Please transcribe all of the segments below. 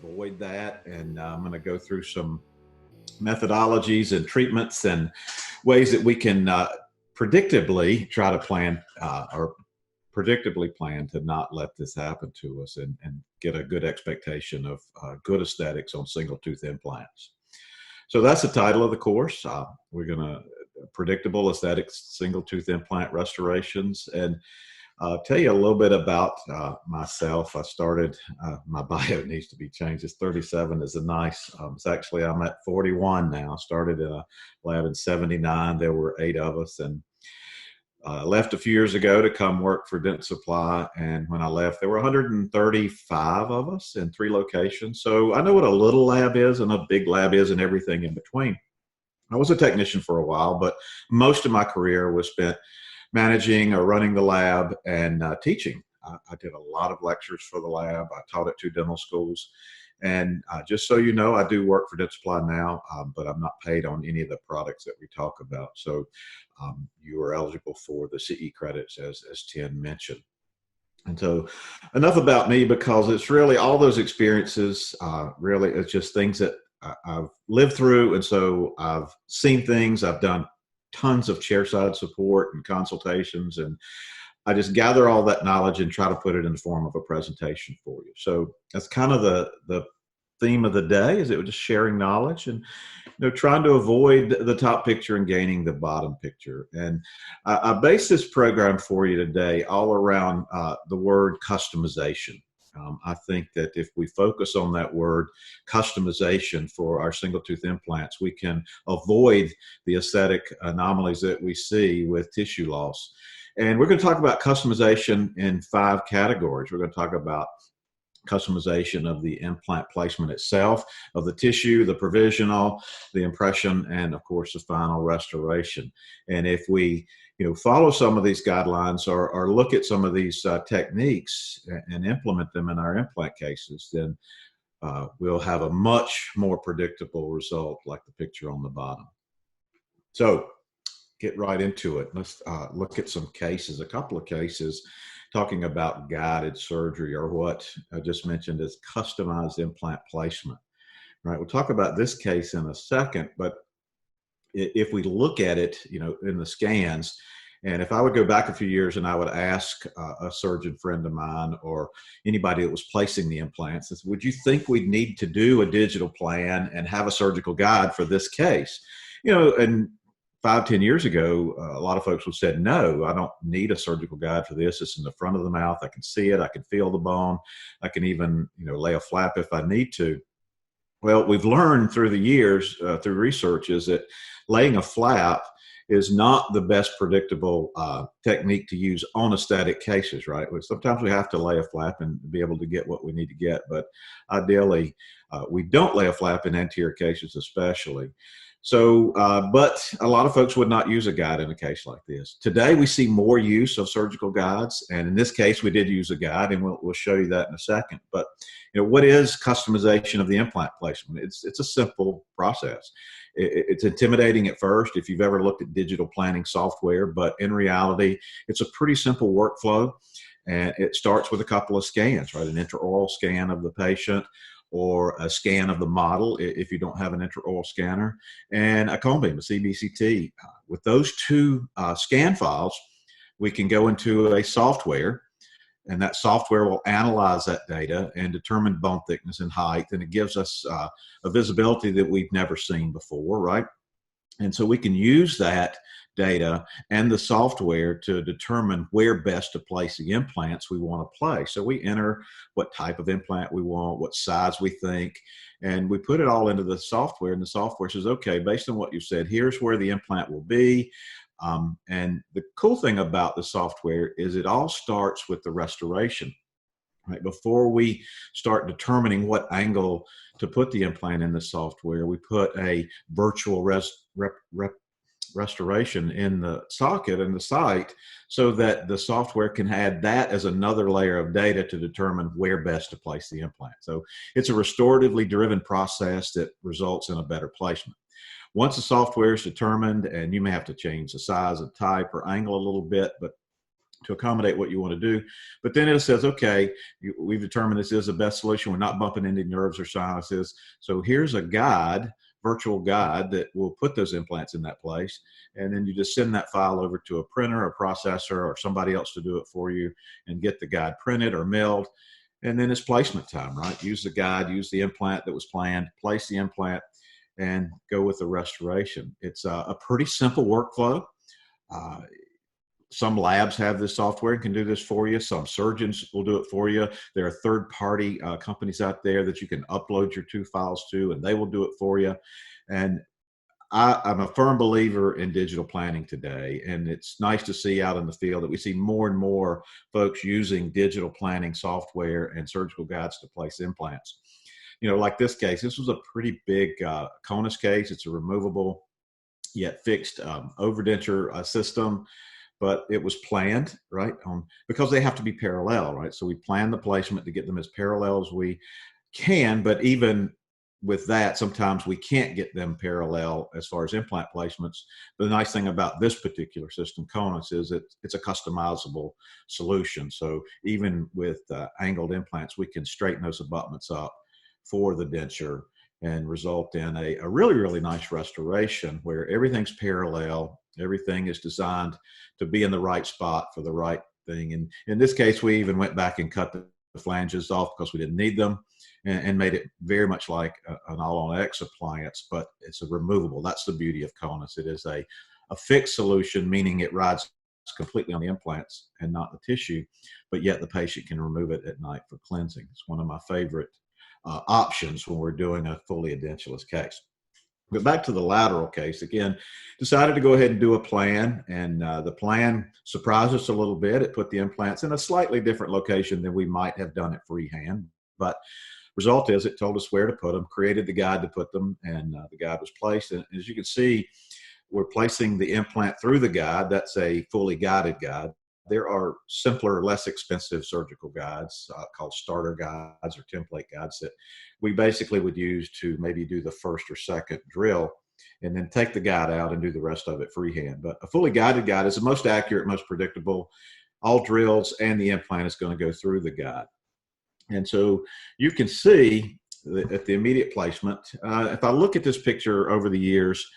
avoid that. And I'm going to go through some methodologies and treatments and ways that we can predictably try to plan or predictably plan to not let this happen to us and get a good expectation of good aesthetics on single tooth implants. So that's the title of the course. We're going to predictable aesthetics, single tooth implant restorations. And I'll tell you a little bit about myself. I started, my bio needs to be changed. It's 37 is a nice, it's actually, I'm at 41 now. Started in a lab in 79. There were 8 of us, and left a few years ago to come work for Dent Supply. And when I left, there were 135 of us in 3 locations. So I know what a little lab is and a big lab is and everything in between. I was a technician for a while, but most of my career was spent managing or running the lab and teaching. I did a lot of lectures for the lab. I taught at 2 dental schools. And just so you know, I do work for Dent Supply now, but I'm not paid on any of the products that we talk about. So you are eligible for the CE credits as Tim mentioned. And so enough about me, because it's really all those experiences, really it's just things that I've lived through. And so I've seen things, I've done tons of chairside support and consultations, and I just gather all that knowledge and try to put it in the form of a presentation for you. So that's kind of the theme of the day, is it was just sharing knowledge and trying to avoid the top picture and gaining the bottom picture. And I base this program for you today all around the word customization. I think that if we focus on that word customization for our single tooth implants, we can avoid the aesthetic anomalies that we see with tissue loss. And we're going to talk about customization in 5 categories. We're going to talk about customization of the implant placement itself, of the tissue, the provisional, the impression, and of course the final restoration. And if we follow some of these guidelines or look at some of these techniques and implement them in our implant cases, then we'll have a much more predictable result like the picture on the bottom. So get right into it. Let's look at some cases, a couple of cases talking about guided surgery, or what I just mentioned as customized implant placement. Right? We'll talk about this case in a second, but if we look at it, in the scans, and if I would go back a few years and I would ask a surgeon friend of mine or anybody that was placing the implants, would you think we'd need to do a digital plan and have a surgical guide for this case? And 5-10 years ago, a lot of folks would said, no, I don't need a surgical guide for this. It's in the front of the mouth. I can see it. I can feel the bone. I can even, lay a flap if I need to. Well, we've learned through the years, through research, is that laying a flap is not the best predictable technique to use on aesthetic cases, right? Sometimes we have to lay a flap and be able to get what we need to get, but ideally, we don't lay a flap in anterior cases especially. So, but a lot of folks would not use a guide in a case like this. Today, we see more use of surgical guides. And in this case, we did use a guide, and we'll show you that in a second. But, what is customization of the implant placement? It's a simple process. It's intimidating at first if you've ever looked at digital planning software, but in reality, it's a pretty simple workflow. And it starts with a couple of scans, right? An intraoral scan of the patient, or a scan of the model if you don't have an intraoral scanner, and a cone beam, a CBCT. With those 2 scan files, we can go into a software, and that software will analyze that data and determine bone thickness and height, and it gives us a visibility that we've never seen before, right? And so we can use that data and the software to determine where best to place the implants we want to place. So we enter what type of implant we want, what size we think, and we put it all into the software, and the software says, okay, based on what you said, here's where the implant will be. And the cool thing about the software is it all starts with the restoration. Right? Before we start determining what angle to put the implant in the software, we put a virtual restoration in the socket and the site, so that the software can add that as another layer of data to determine where best to place the implant. So it's a restoratively driven process that results in a better placement. Once the software is determined, and you may have to change the size and type or angle a little bit, but to accommodate what you want to do. But then it says, okay, we've determined this is the best solution. We're not bumping into nerves or sinuses. So here's a guide, virtual guide, that will put those implants in that place. And then you just send that file over to a printer, a processor, or somebody else to do it for you, and get the guide printed or mailed. And then it's placement time, right? Use the guide, use the implant that was planned, place the implant, and go with the restoration. It's a pretty simple workflow. Some labs have this software and can do this for you. Some surgeons will do it for you. There are third-party companies out there that you can upload your tooth files to, and they will do it for you. And I'm a firm believer in digital planning today, and it's nice to see out in the field that we see more and more folks using digital planning software and surgical guides to place implants. You know, like this case, this was a pretty big conus case. It's a removable yet fixed overdenture system. But it was planned, right, because they have to be parallel, right? So we plan the placement to get them as parallel as we can, but even with that, sometimes we can't get them parallel as far as implant placements. But the nice thing about this particular system, Conus, is it's a customizable solution. So even with angled implants, we can straighten those abutments up for the denture and result in a really, really nice restoration where everything's parallel. Everything is designed to be in the right spot for the right thing. And in this case, we even went back and cut the flanges off because we didn't need them, and made it very much like an all-on-X appliance, but it's a removable. That's the beauty of Conus. It is a fixed solution, meaning it rides completely on the implants and not the tissue, but yet the patient can remove it at night for cleansing. It's one of my favorite options when we're doing a fully edentulous case. But back to the lateral case, again, decided to go ahead and do a plan, and the plan surprised us a little bit. It put the implants in a slightly different location than we might have done it freehand, but result is it told us where to put them, created the guide to put them, and the guide was placed. And as you can see, we're placing the implant through the guide. That's a fully guided guide. There are simpler, less expensive surgical guides called starter guides or template guides that we basically would use to maybe do the first or second drill and then take the guide out and do the rest of it freehand. But a fully guided guide is the most accurate, most predictable. All drills and the implant is going to go through the guide. And so you can see at the immediate placement, if I look at this picture over the years,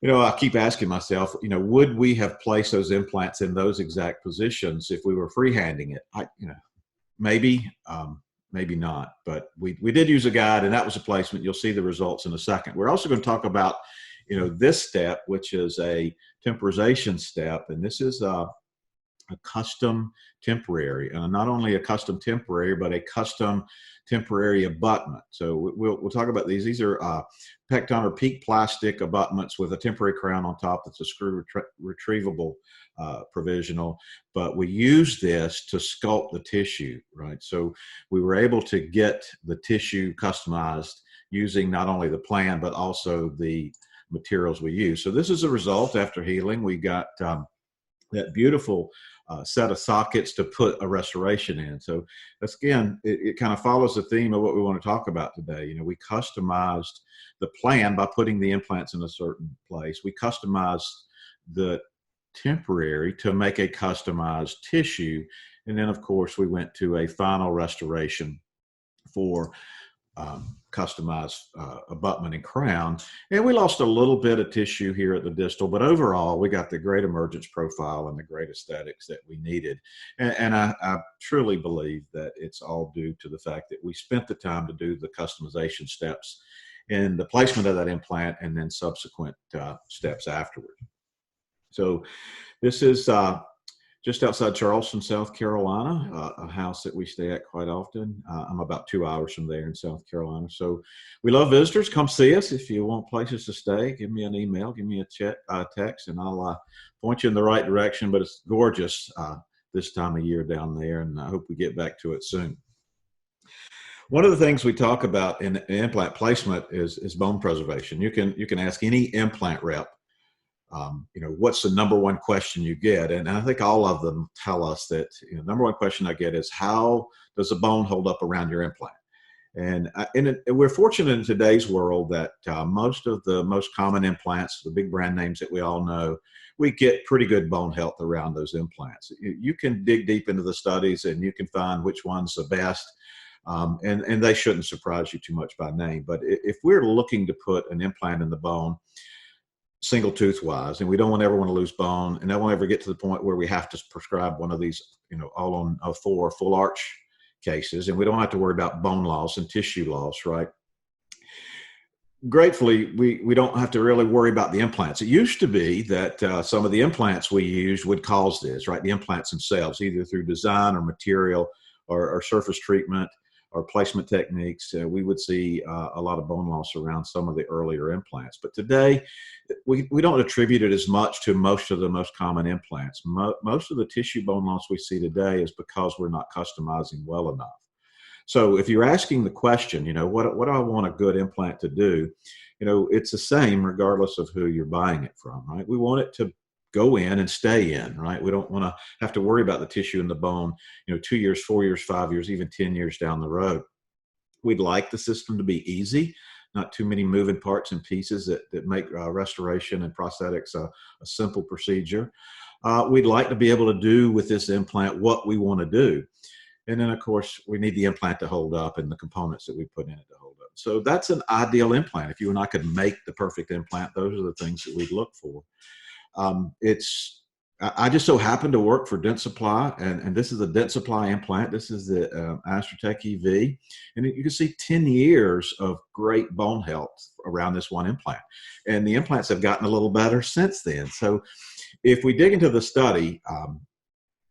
you know, I keep asking myself, you know, would we have placed those implants in those exact positions if we were freehanding it? Maybe, maybe not. But we did use a guide, and that was a placement. You'll see the results in a second. We're also going to talk about, you know, this step, which is a temporization step, and this is a custom temporary, and not only a custom temporary, but a custom temporary abutment. So we'll talk about these. These are pecton or peak plastic abutments with a temporary crown on top. That's a screw retrievable provisional, but we use this to sculpt the tissue, right? So we were able to get the tissue customized using not only the plan, but also the materials we use. So this is a result after healing. We got that beautiful set of sockets to put a restoration in. So that's, again, it kind of follows the theme of what we want to talk about today. You know, we customized the plan by putting the implants in a certain place. We customized the temporary to make a customized tissue. And then, of course, we went to a final restoration for customized abutment and crown. And we lost a little bit of tissue here at the distal, but overall we got the great emergence profile and the great aesthetics that we needed. And I truly believe that it's all due to the fact that we spent the time to do the customization steps in the placement of that implant and then subsequent steps afterward. So this is just outside Charleston, South Carolina, a house that we stay at quite often. I'm about 2 hours from there in South Carolina. So we love visitors. Come see us. If you want places to stay, give me an email, give me a text, and I'll point you in the right direction. But it's gorgeous this time of year down there, and I hope we get back to it soon. One of the things we talk about in implant placement is bone preservation. You can ask any implant rep, you know, what's the number one question you get? And I think all of them tell us that, you know, number one question I get is, how does the bone hold up around your implant? And we're fortunate in today's world that most of the most common implants, the big brand names that we all know, we get pretty good bone health around those implants. You can dig deep into the studies and you can find which one's the best. And they shouldn't surprise you too much by name. But if we're looking to put an implant in the bone, single tooth wise, and we don't ever want to lose bone, and don't want to ever get to the point where we have to prescribe one of these, all on four full arch cases, and we don't have to worry about bone loss and tissue loss, right? Gratefully, we don't have to really worry about the implants. It used to be that some of the implants we used would cause this, right? The implants themselves, either through design or material or surface treatment or placement techniques, we would see a lot of bone loss around some of the earlier implants. But today, we don't attribute it as much to most of the most common implants. Most of the tissue bone loss we see today is because we're not customizing well enough. So if you're asking the question, what do I want a good implant to do? It's the same regardless of who you're buying it from, right? We want it to go in and stay in, right? We don't want to have to worry about the tissue in the bone, 2 years, 4 years, 5 years, even 10 years down the road. We'd like the system to be easy, not too many moving parts and pieces that make restoration and prosthetics a simple procedure. We'd like to be able to do with this implant what we want to do. And then, of course, we need the implant to hold up and the components that we put in it to hold up. So that's an ideal implant. If you and I could make the perfect implant, those are the things that we'd look for. I just so happen to work for Dentsply, and this is a Dentsply implant. This is the Esthetic EV, and you can see 10 years of great bone health around this one implant. And the implants have gotten a little better since then. So if we dig into the study,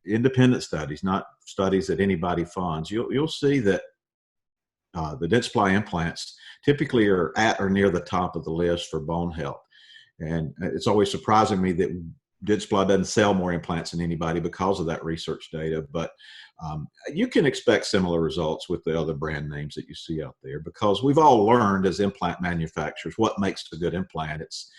independent studies, not studies that anybody funds, you'll see that the Dentsply implants typically are at or near the top of the list for bone health. And it's always surprising me that Dentsply doesn't sell more implants than anybody because of that research data. But you can expect similar results with the other brand names that you see out there, because we've all learned as implant manufacturers what makes a good implant. It's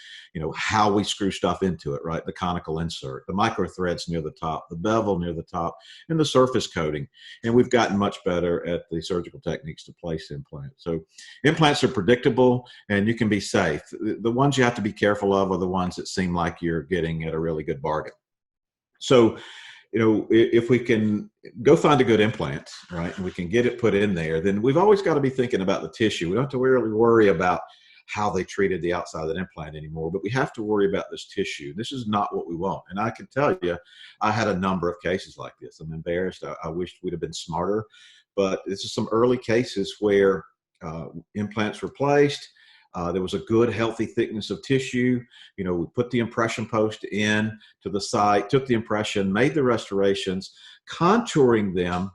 how we screw stuff into it, right? The conical insert, the micro threads near the top, the bevel near the top, and the surface coating. And we've gotten much better at the surgical techniques to place implants. So implants are predictable and you can be safe. The ones you have to be careful of are the ones that seem like you're getting at a really good bargain. So if we can go find a good implant, right, and we can get it put in there, then we've always got to be thinking about the tissue. We don't have to really worry about how they treated the outside of that implant anymore, but we have to worry about this tissue. This is not what we want. And I can tell you, I had a number of cases like this. I'm embarrassed. I wish we'd have been smarter, but this is some early cases where implants were placed. There was a good, healthy thickness of tissue. We put the impression post in to the site, took the impression, made the restorations, contouring them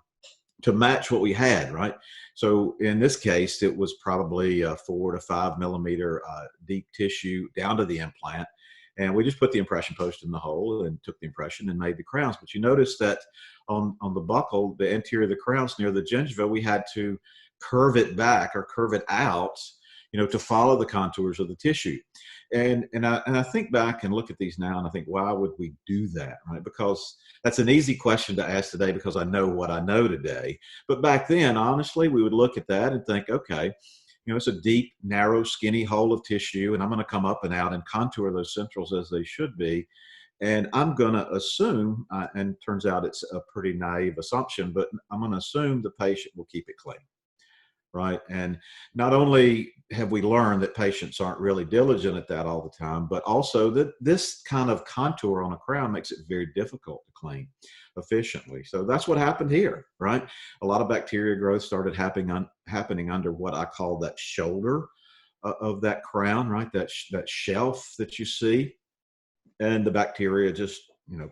to match what we had, right? So in this case, it was probably a 4 to 5 millimeter deep tissue down to the implant. And we just put the impression post in the hole and took the impression and made the crowns. But you notice that on the buccal, the anterior of the crowns near the gingiva, we had to curve it back or curve it out, to follow the contours of the tissue. And I think back and look at these now and I think, why would we do that, right? Because that's an easy question to ask today because I know what I know today. But back then, honestly, we would look at that and think, okay, it's a deep, narrow, skinny hole of tissue, and I'm going to come up and out and contour those centrals as they should be. And I'm going to assume, and turns out it's a pretty naive assumption, but I'm going to assume the patient will keep it clean. Right. And not only have we learned that patients aren't really diligent at that all the time, but also that this kind of contour on a crown makes it very difficult to clean efficiently. So that's what happened here, right? A lot of bacteria growth started happening under what I call that shoulder of that crown, right? That shelf that you see. And the bacteria just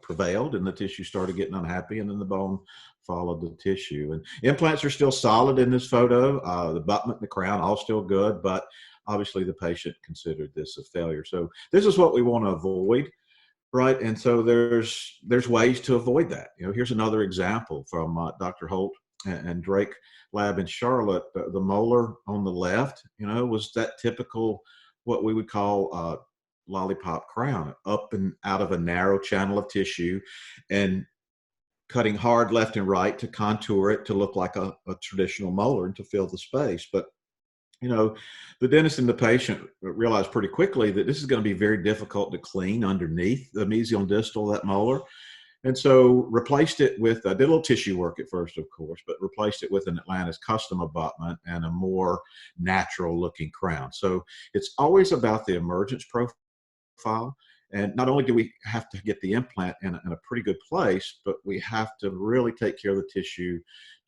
prevailed, and the tissue started getting unhappy, and then the bone followed the tissue. And implants are still solid in this photo. The abutment, the crown, all still good, but obviously the patient considered this a failure. So this is what we want to avoid, right? And so there's ways to avoid that. Here's another example from Dr. Holt and Drake lab in Charlotte. The molar on the left, was that typical, what we would call lollipop crown, up and out of a narrow channel of tissue, and cutting hard left and right to contour it to look like a traditional molar and to fill the space. But the dentist and the patient realized pretty quickly that this is going to be very difficult to clean underneath the mesial and distal of that molar. And so replaced it with, I did a little tissue work at first, of course, but replaced it with an Atlantis custom abutment and a more natural looking crown. So it's always about the emergence profile. And not only do we have to get the implant in a pretty good place, but we have to really take care of the tissue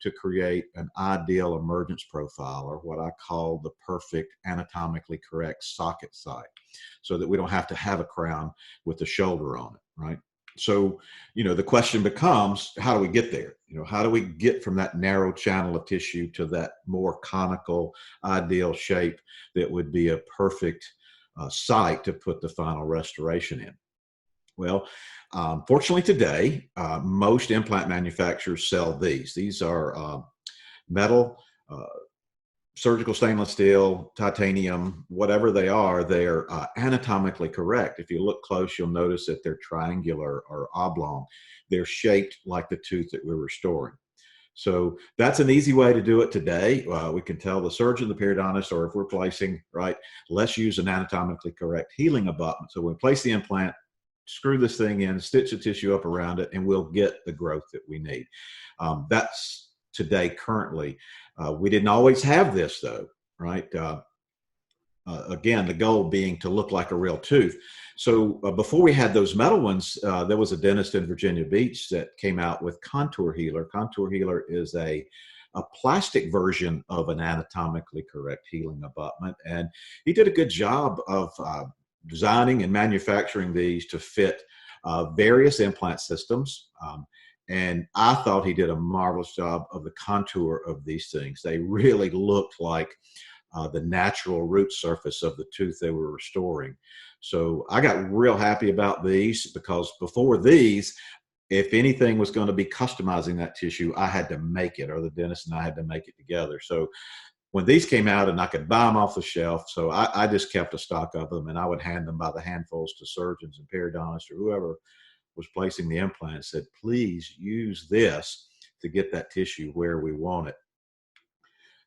to create an ideal emergence profile, or what I call the perfect anatomically correct socket site, so that we don't have to have a crown with the shoulder on it, right? So, the question becomes, how do we get there? How do we get from that narrow channel of tissue to that more conical, ideal shape that would be a perfect site to put the final restoration in? Well, fortunately today, most implant manufacturers sell these. These are metal, surgical stainless steel, titanium, whatever they are, they're anatomically correct. If you look close, you'll notice that they're triangular or oblong. They're shaped like the tooth that we're restoring. So that's an easy way to do it today. We can tell the surgeon, the periodontist, or if we're placing, right, let's use an anatomically correct healing abutment. So when we place the implant, screw this thing in, stitch the tissue up around it, and we'll get the growth that we need. That's today currently. We didn't always have this though, right? Again, the goal being to look like a real tooth. So before we had those metal ones, there was a dentist in Virginia Beach that came out with Contour Healer. Contour Healer is a plastic version of an anatomically correct healing abutment. And he did a good job of designing and manufacturing these to fit various implant systems. And I thought he did a marvelous job of the contour of these things. They really looked like the natural root surface of the tooth they were restoring. So I got real happy about these, because before these, if anything was going to be customizing that tissue, I had to make it, or the dentist and I had to make it together. So when these came out and I could buy them off the shelf, so I just kept a stock of them, and I would hand them by the handfuls to surgeons and periodontists or whoever was placing the implant, said, please use this to get that tissue where we want it.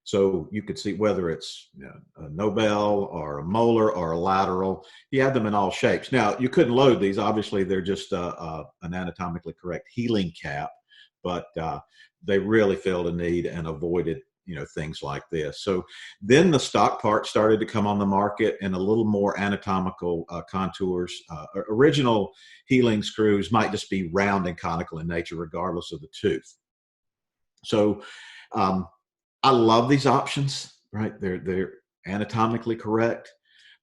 So you could see whether it's a Nobel or a molar or a lateral, he had them in all shapes. Now, you couldn't load these. Obviously, they're just an anatomically correct healing cap, but they really filled a need and avoided things like this. So then the stock parts started to come on the market in a little more anatomical contours. Original healing screws might just be round and conical in nature, regardless of the tooth. So I love these options, right? They're anatomically correct,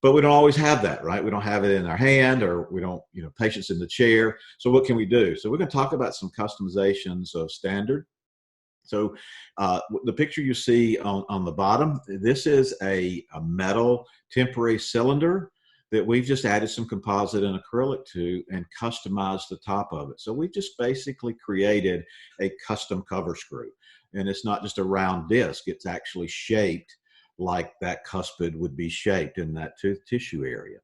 but we don't always have that, right? We don't have it in our hand, or we don't, patients in the chair. So what can we do? So we're going to talk about some customizations of standard. So the picture you see on the bottom, this is a metal temporary cylinder that we've just added some composite and acrylic to and customized the top of it. So we've just basically created a custom cover screw. And it's not just a round disc, it's actually shaped like that cuspid would be shaped in that tooth tissue area.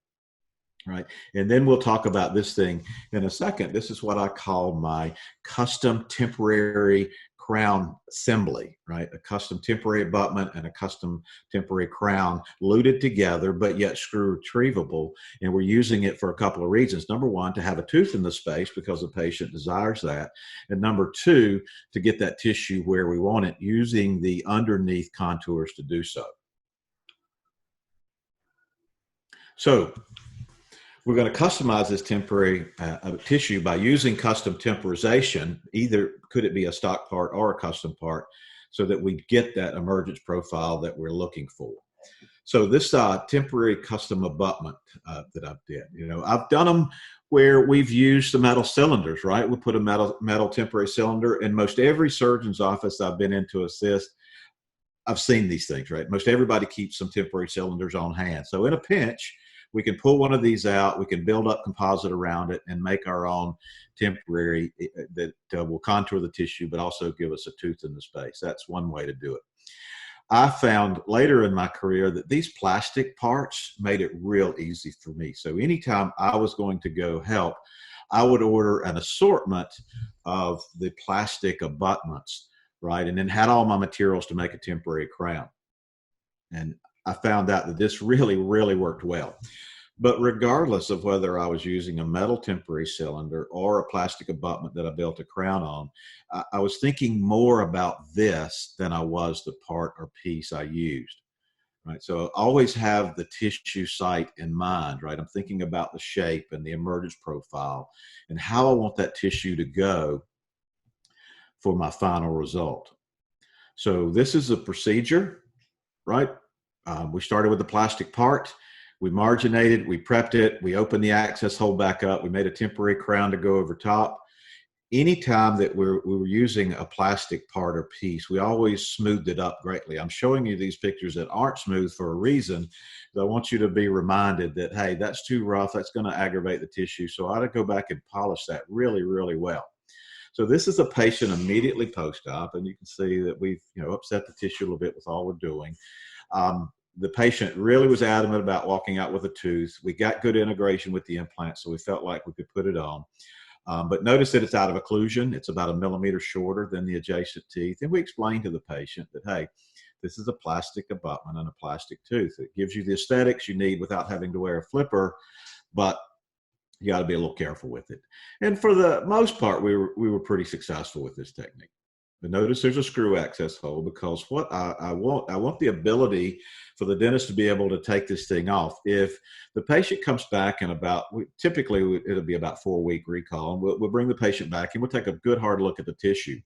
Right. And then we'll talk about this thing in a second. This is what I call my custom temporary crown assembly, right? A custom temporary abutment and a custom temporary crown luted together, but yet screw retrievable. And we're using it for a couple of reasons. Number one, to have a tooth in the space because the patient desires that. And number two, to get that tissue where we want it, using the underneath contours to do so. So we're going to customize this temporary tissue by using custom temporization. Either could it be a stock part or a custom part, so that we get that emergence profile that we're looking for. So this temporary custom abutment that I've did, I've done them where we've used the metal cylinders, right? We put a metal temporary cylinder in most every surgeon's office I've been in to assist. I've seen these things, right? Most everybody keeps some temporary cylinders on hand. So in a pinch, we can pull one of these out, we can build up composite around it and make our own temporary that will contour the tissue, but also give us a tooth in the space. That's one way to do it. I found later in my career that these plastic parts made it real easy for me. So anytime I was going to go help, I would order an assortment of the plastic abutments, right? And then had all my materials to make a temporary crown. And I found out that this really, really worked well. But regardless of whether I was using a metal temporary cylinder or a plastic abutment that I built a crown on, I was thinking more about this than I was the part or piece I used. Right. So always have the tissue site in mind, right? I'm thinking about the shape and the emergence profile and how I want that tissue to go for my final result. So this is a procedure, right? We started with the plastic part. We marginated, we prepped it, we opened the access hole back up, we made a temporary crown to go over top. Anytime that we were using a plastic part or piece, we always smoothed it up greatly. I'm showing you these pictures that aren't smooth for a reason. I want you to be reminded that, hey, that's too rough. That's going to aggravate the tissue. So I ought to go back and polish that really, really well. So this is a patient immediately post-op, and you can see that we've upset the tissue a little bit with all we're doing. The patient really was adamant about walking out with a tooth. We got good integration with the implant, so we felt like we could put it on. But notice that it's out of occlusion. It's about 1 millimeter shorter than the adjacent teeth. And we explained to the patient that, hey, this is a plastic abutment and a plastic tooth. It gives you the aesthetics you need without having to wear a flipper, but you got to be a little careful with it. And for the most part, we were pretty successful with this technique. But notice there's a screw access hole, because what I want the ability for the dentist to be able to take this thing off. If the patient comes back in typically it'll be about 4-week recall, and we'll bring the patient back and we'll take a good hard look at the tissue.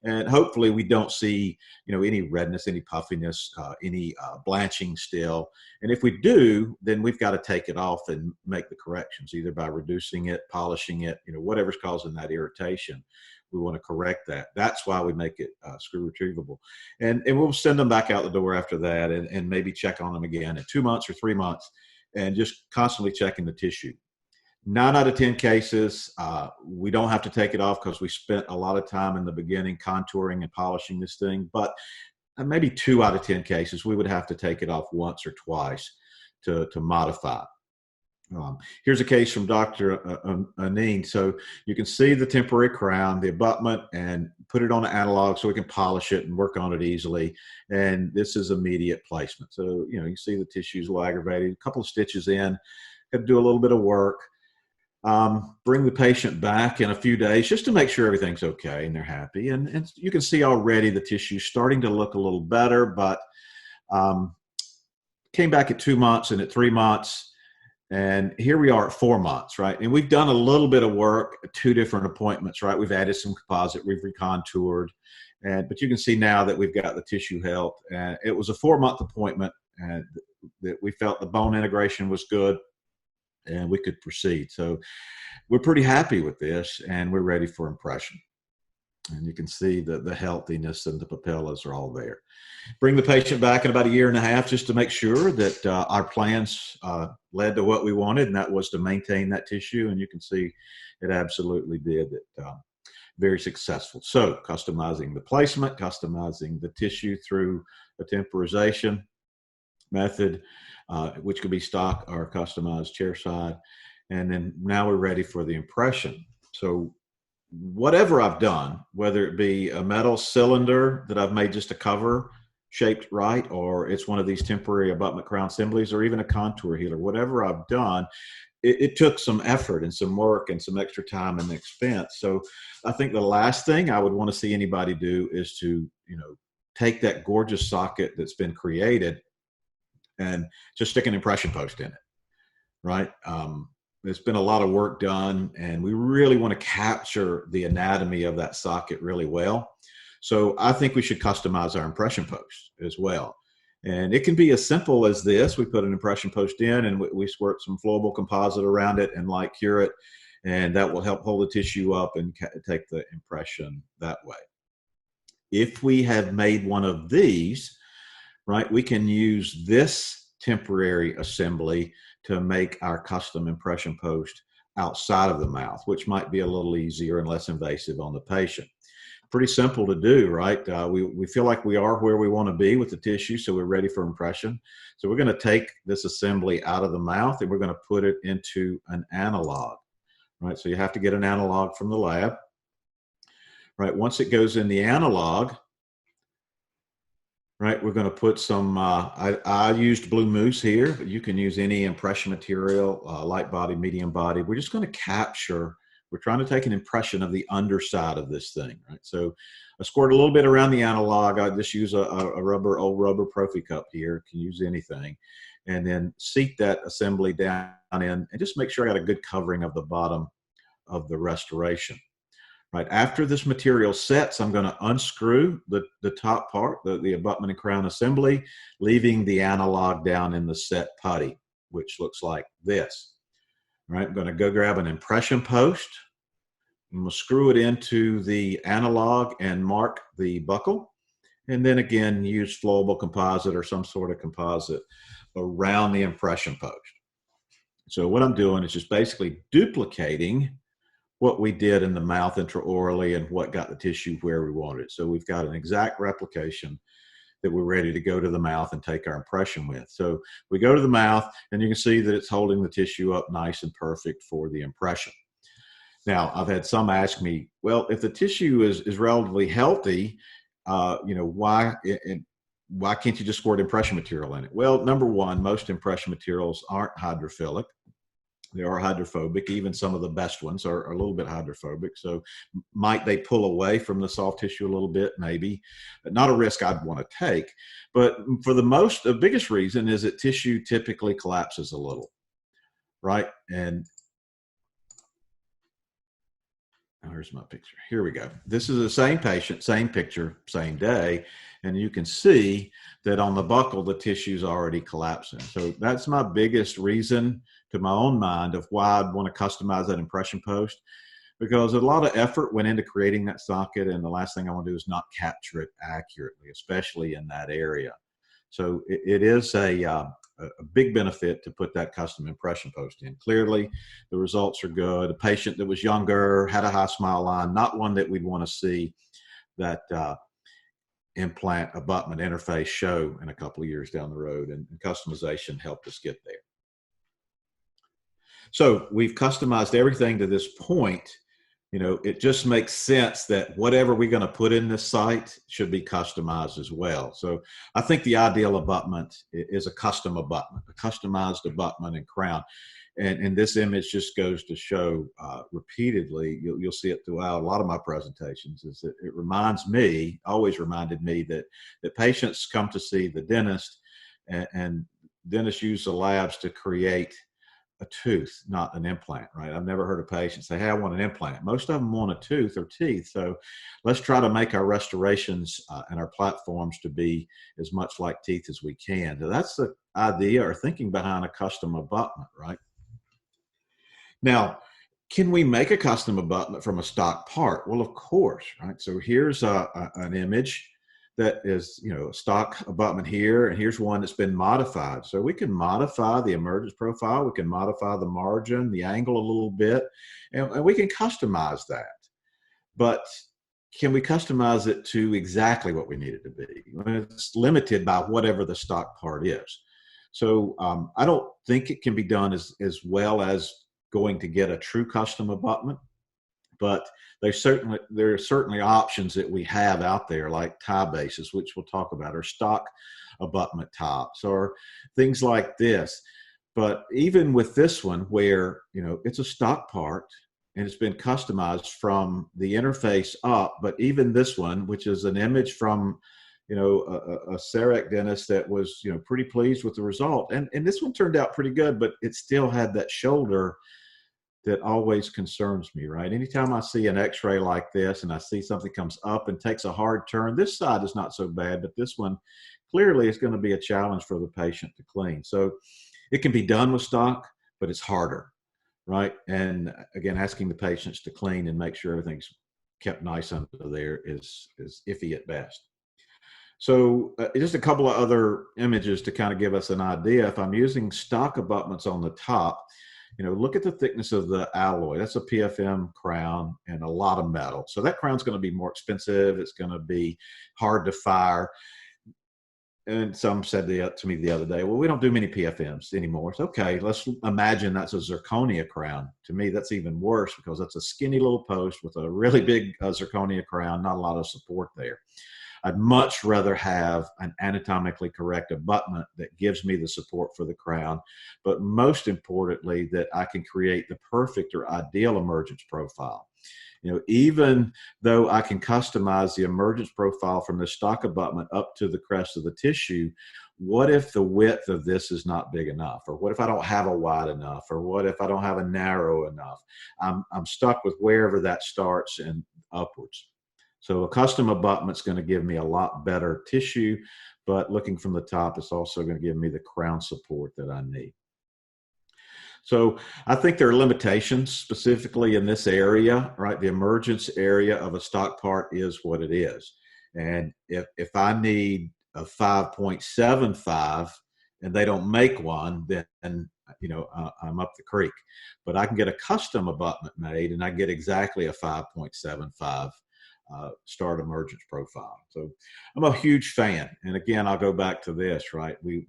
And hopefully we don't see, any redness, any puffiness, any blanching still. And if we do, then we've got to take it off and make the corrections, either by reducing it, polishing it, whatever's causing that irritation. We want to correct that. That's why we make it screw retrievable. And we'll send them back out the door after that, and maybe check on them again in 2 months or 3 months, and just constantly checking the tissue. 9 out of 10 cases, we don't have to take it off because we spent a lot of time in the beginning contouring and polishing this thing. But maybe 2 out of 10 cases, we would have to take it off once or twice to modify. Here's a case from Dr. Aneen. So you can see the temporary crown, the abutment, and put it on an analog so we can polish it and work on it easily. And this is immediate placement. So, you see the tissue's a little aggravated, a couple of stitches in, got to do a little bit of work. Bring the patient back in a few days just to make sure everything's okay and they're happy. And you can see already the tissue starting to look a little better, but came back at 2 months and at 3 months. And here we are at 4 months, right? And we've done a little bit of work, 2 different appointments, right? We've added some composite, we've recontoured, but you can see now that we've got the tissue health. And it was a 4-month appointment, and that we felt the bone integration was good and we could proceed. So we're pretty happy with this, and we're ready for impression. And you can see the healthiness and the papillas are all there. Bring the patient back in about 1.5 years just to make sure that our plans led to what we wanted, and that was to maintain that tissue. And you can see it absolutely did. Very successful. So customizing the placement, customizing the tissue through a temporization method, which could be stock or customized chair side. And then now we're ready for the impression. So whatever I've done, whether it be a metal cylinder that I've made just a cover shaped right, or it's one of these temporary abutment crown assemblies, or even a contour healer, whatever I've done, it took some effort and some work and some extra time and expense. So I think the last thing I would want to see anybody do is to, take that gorgeous socket that's been created and just stick an impression post in it, right? There's been a lot of work done, and we really want to capture the anatomy of that socket really well. So I think we should customize our impression post as well. And it can be as simple as this. We put an impression post in, and we squirt some flowable composite around it and light cure it, and that will help hold the tissue up and take the impression that way. If we have made one of these, right, we can use this temporary assembly to make our custom impression post outside of the mouth, which might be a little easier and less invasive on the patient. Pretty simple to do, right? We feel like we are where we want to be with the tissue, so we're ready for impression. So we're going to take this assembly out of the mouth, and we're going to put it into an analog, right? So you have to get an analog from the lab, right? Once it goes in the analog, right, we're going to put some, I used Blue Moose here, but you can use any impression material, light body, medium body. We're just going to capture, we're trying to take an impression of the underside of this thing, right? So I squirt a little bit around the analog. I just use a old rubber prophy cup here. Can use anything. And then seat that assembly down in and just make sure I got a good covering of the bottom of the restoration. Right after this material sets, I'm going to unscrew the top part, the abutment and crown assembly, leaving the analog down in the set putty, which looks like this. All right, I'm going to go grab an impression post. I'm going to screw it into the analog and mark the buckle. And then again, use flowable composite or some sort of composite around the impression post. So what I'm doing is just basically duplicating what we did in the mouth intraorally and what got the tissue where we wanted it. So we've got an exact replication that we're ready to go to the mouth and take our impression with. So we go to the mouth and you can see that it's holding the tissue up nice and perfect for the impression. Now, I've had some ask me, well, if the tissue is relatively healthy, why can't you just squirt impression material in it? Well, number one, most impression materials aren't hydrophilic. They are hydrophobic. Even some of the best ones are a little bit hydrophobic. So might they pull away from the soft tissue a little bit? Maybe. Not a risk I'd want to take. But for the biggest reason is that tissue typically collapses a little, right? And here's my picture. Here we go. This is the same patient, same picture, same day. And you can see that on the buckle, the tissue's already collapsing. So that's my biggest reason to my own mind of why I'd want to customize that impression post, because a lot of effort went into creating that socket. And the last thing I want to do is not capture it accurately, especially in that area. So it is a big benefit to put that custom impression post in. Clearly, the results are good. A patient that was younger, had a high smile line, not one that we'd want to see that implant abutment interface show in a couple of years down the road, and customization helped us get there. So we've customized everything to this point. You know, it just makes sense that whatever we're going to put in this site should be customized as well. So I think the ideal abutment is a custom abutment, a customized abutment and crown. And this image just goes to show repeatedly, you'll see it throughout a lot of my presentations, is that it reminds me, always reminded me that patients come to see the dentist, and dentists use the labs to create a tooth, not an implant, right? I've never heard a patient say, hey, I want an implant. Most of them want a tooth or teeth. So let's try to make our restorations and our platforms to be as much like teeth as we can. So that's the idea or thinking behind a custom abutment, right? Now, can we make a custom abutment from a stock part? Well, of course, right? So here's an image that is, you know, a stock abutment here, and here's one that's been modified. So we can modify the emergence profile, we can modify the margin, the angle a little bit, and we can customize that. But can we customize it to exactly what we need it to be? It's limited by whatever the stock part is. So I don't think it can be done as well as going to get a true custom abutment. But there are certainly options that we have out there, like tie bases, which we'll talk about, or stock abutment tops, or things like this. But even with this one, where, you know, it's a stock part and it's been customized from the interface up, but even this one, which is an image from, you know, a CEREC dentist that was, you know, pretty pleased with the result, and this one turned out pretty good, but it still had that shoulder that always concerns me, right? Anytime I see an x-ray like this and I see something comes up and takes a hard turn, this side is not so bad, but this one clearly is going to be a challenge for the patient to clean. So it can be done with stock, but it's harder, right? And again, asking the patients to clean and make sure everything's kept nice under there is iffy at best. So just a couple of other images to kind of give us an idea. If I'm using stock abutments on the top, you know, look at the thickness of the alloy. That's a PFM crown and a lot of metal. So that crown's going to be more expensive. It's going to be hard to fire. And some said to me the other day, well, we don't do many PFMs anymore. It's okay. Let's imagine that's a zirconia crown. To me, that's even worse because that's a skinny little post with a really big zirconia crown, not a lot of support there. I'd much rather have an anatomically correct abutment that gives me the support for the crown, but most importantly, that I can create the perfect or ideal emergence profile. Even though I can customize the emergence profile from the stock abutment up to the crest of the tissue, what if the width of this is not big enough? Or what if I don't have a wide enough? Or what if I don't have a narrow enough? I'm stuck with wherever that starts and upwards. So a custom abutment is going to give me a lot better tissue, but looking from the top, it's also going to give me the crown support that I need. So I think there are limitations specifically in this area, right? The emergence area of a stock part is what it is. And if I need a 5.75 and they don't make one, then I'm up the creek. But I can get a custom abutment made and I get exactly a 5.75 start emergence profile. So I'm a huge fan. And again, I'll go back to this, right? We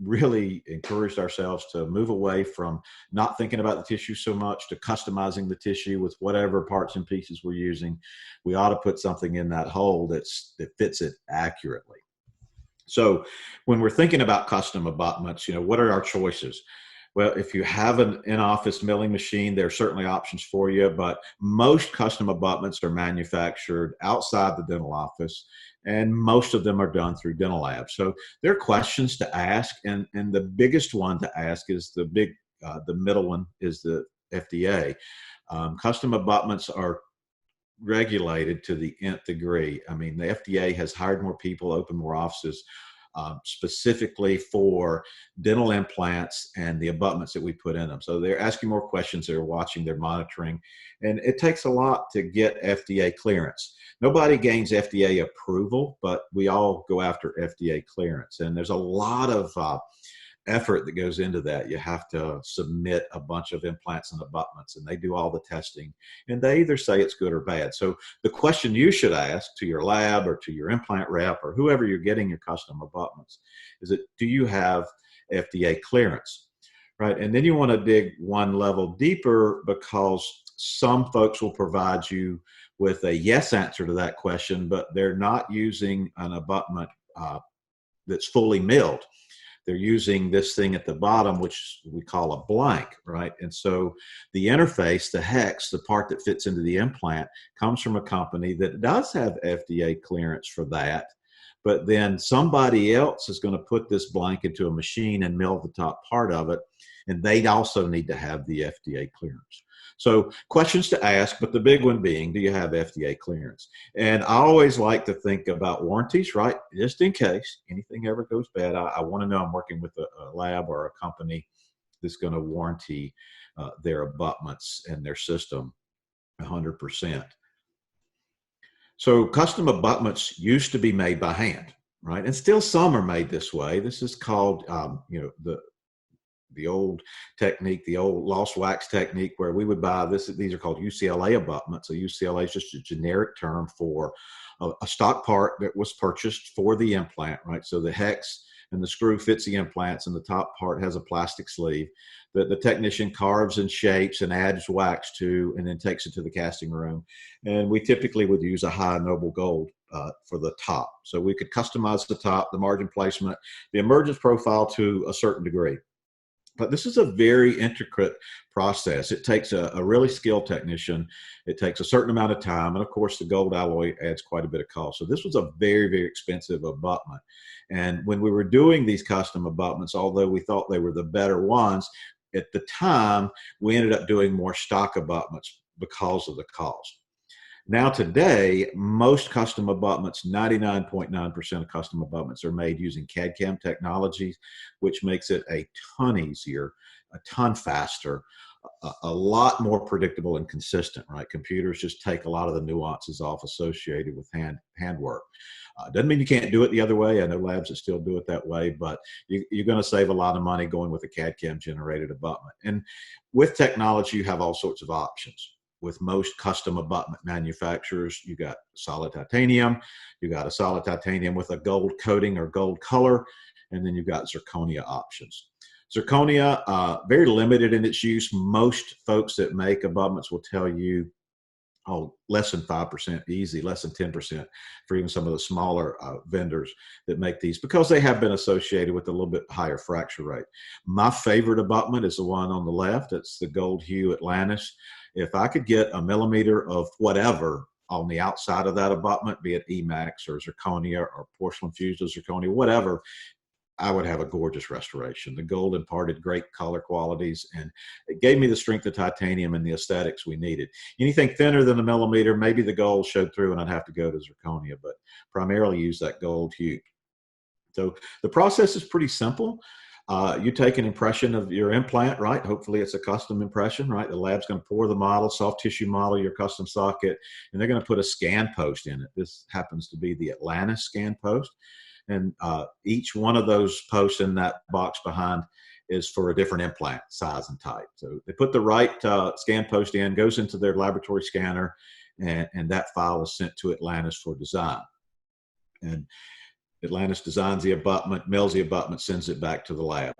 really encouraged ourselves to move away from not thinking about the tissue so much to customizing the tissue with whatever parts and pieces we're using. We ought to put something in that hole that fits it accurately. So when we're thinking about custom abutments, what are our choices? Well, if you have an in-office milling machine, there are certainly options for you, but most custom abutments are manufactured outside the dental office, and most of them are done through dental labs. So there are questions to ask, and the biggest one to ask is the middle one is the FDA. Custom abutments are regulated to the nth degree. I mean, the FDA has hired more people, opened more offices, specifically for dental implants and the abutments that we put in them. So they're asking more questions, they're watching, they're monitoring, and it takes a lot to get FDA clearance. Nobody gains FDA approval, but we all go after FDA clearance. And there's a lot of effort that goes into that. You have to submit a bunch of implants and abutments, and they do all the testing, and they either say it's good or bad. So the question you should ask to your lab or to your implant rep or whoever you're getting your custom abutments is that, do you have FDA clearance? Right? And then you want to dig one level deeper, because some folks will provide you with a yes answer to that question, but they're not using an abutment that's fully milled. They're using this thing at the bottom, which we call a blank, right? And so the interface, the hex, the part that fits into the implant, comes from a company that does have FDA clearance for that. But then somebody else is going to put this blank into a machine and mill the top part of it, and they also need to have the FDA clearance. So questions to ask, but the big one being, do you have FDA clearance? And I always like to think about warranties, right? Just in case anything ever goes bad, I want to know I'm working with a lab or a company that's going to warranty their abutments and their system 100%. So custom abutments used to be made by hand, right? And still some are made this way. This is called, the old technique, the old lost wax technique, where we would buy this. These are called UCLA abutments. So UCLA is just a generic term for a stock part that was purchased for the implant, right? So the hex and the screw fits the implants, and the top part has a plastic sleeve that the technician carves and shapes and adds wax to, and then takes it to the casting room. And we typically would use a high noble gold for the top. So we could customize the top, the margin placement, the emergence profile to a certain degree. But this is a very intricate process. It takes a really skilled technician. It takes a certain amount of time. And of course, the gold alloy adds quite a bit of cost. So this was a very, very expensive abutment. And when we were doing these custom abutments, although we thought they were the better ones, at the time, we ended up doing more stock abutments because of the cost. Now today, most custom abutments, 99.9% of custom abutments, are made using CAD/CAM technologies, which makes it a ton easier, a ton faster, a lot more predictable and consistent, right? Computers just take a lot of the nuances off associated with handwork. Doesn't mean you can't do it the other way. I know labs that still do it that way, but you're going to save a lot of money going with a CAD/CAM generated abutment. And with technology, you have all sorts of options. with most custom abutment manufacturers, you got solid titanium, you got a solid titanium with a gold coating or gold color, and then you've got zirconia options. Zirconia, very limited in its use. Most folks that make abutments will tell you, oh, less than 5% easy, less than 10% for even some of the smaller vendors that make these, because they have been associated with a little bit higher fracture rate. My favorite abutment is the one on the left. It's the Gold Hue Atlantis. If I could get a millimeter of whatever on the outside of that abutment, be it Emax or zirconia or porcelain fused with zirconia, whatever, I would have a gorgeous restoration. The gold imparted great color qualities, and it gave me the strength of titanium and the aesthetics we needed. Anything thinner than a millimeter, maybe the gold showed through and I'd have to go to zirconia, but primarily use that gold hue. So the process is pretty simple. You take an impression of your implant, right? Hopefully it's a custom impression, right? The lab's going to pour the model, soft tissue model, your custom socket, and they're going to put a scan post in it. This happens to be the Atlantis scan post. And each one of those posts in that box behind is for a different implant size and type. So they put the right scan post in, goes into their laboratory scanner, and that file is sent to Atlantis for design. And Atlantis designs the abutment, mills the abutment, sends it back to the lab.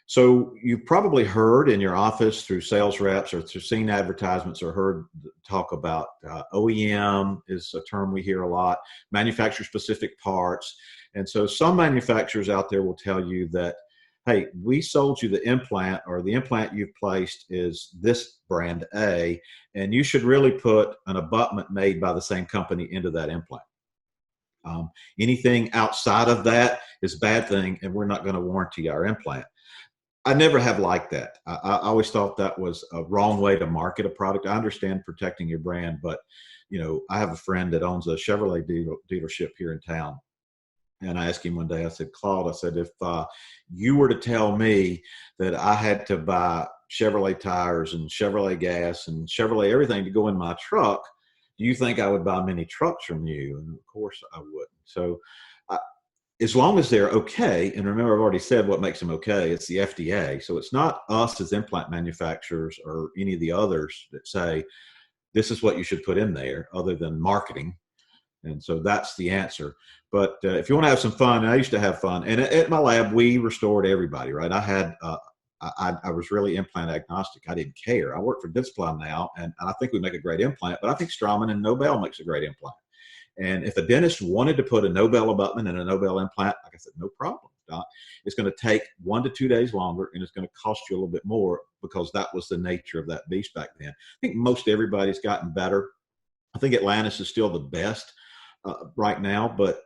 So you've probably heard in your office through sales reps or through seen advertisements or heard talk about OEM is a term we hear a lot, manufacturer specific parts. And so some manufacturers out there will tell you that, hey, we sold you the implant, or the implant you've placed is this brand A, and you should really put an abutment made by the same company into that implant. Anything outside of that is a bad thing, and we're not going to warranty our implant. I never have liked that. I always thought that was a wrong way to market a product. I understand protecting your brand, but you know, I have a friend that owns a Chevrolet dealership here in town. And I asked him one day, I said, Claude, I said, if you were to tell me that I had to buy Chevrolet tires and Chevrolet gas and Chevrolet everything to go in my truck, do you think I would buy many trucks from you? And of course I wouldn't. So as long as they're okay, and remember I've already said what makes them okay, it's the FDA. So it's not us as implant manufacturers or any of the others that say, this is what you should put in there, other than marketing. And so that's the answer. But if you want to have some fun, and I used to have fun, and at my lab, we restored everybody, right? I was really implant agnostic. I didn't care. I work for Dentsply now, and I think we make a great implant, but I think Straumann and Nobel makes a great implant. And if a dentist wanted to put a Nobel abutment and a Nobel implant, like I said, no problem, Doc. It's going to take 1 to 2 days longer, and it's going to cost you a little bit more, because that was the nature of that beast back then. I think most everybody's gotten better. I think Atlantis is still the best right now, but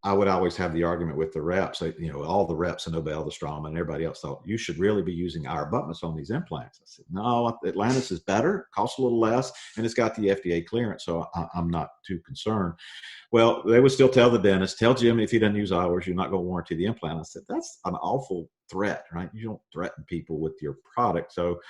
I would always have the argument with the reps. You know, all the reps, and Nobel, the Straumann, and everybody else thought you should really be using our abutments on these implants. I said, no, Atlantis is better, costs a little less, and it's got the FDA clearance, so I'm not too concerned. Well, they would still tell the dentist, tell Jim if he doesn't use ours, you're not going to warranty the implant. I said, that's an awful threat, right? You don't threaten people with your product. So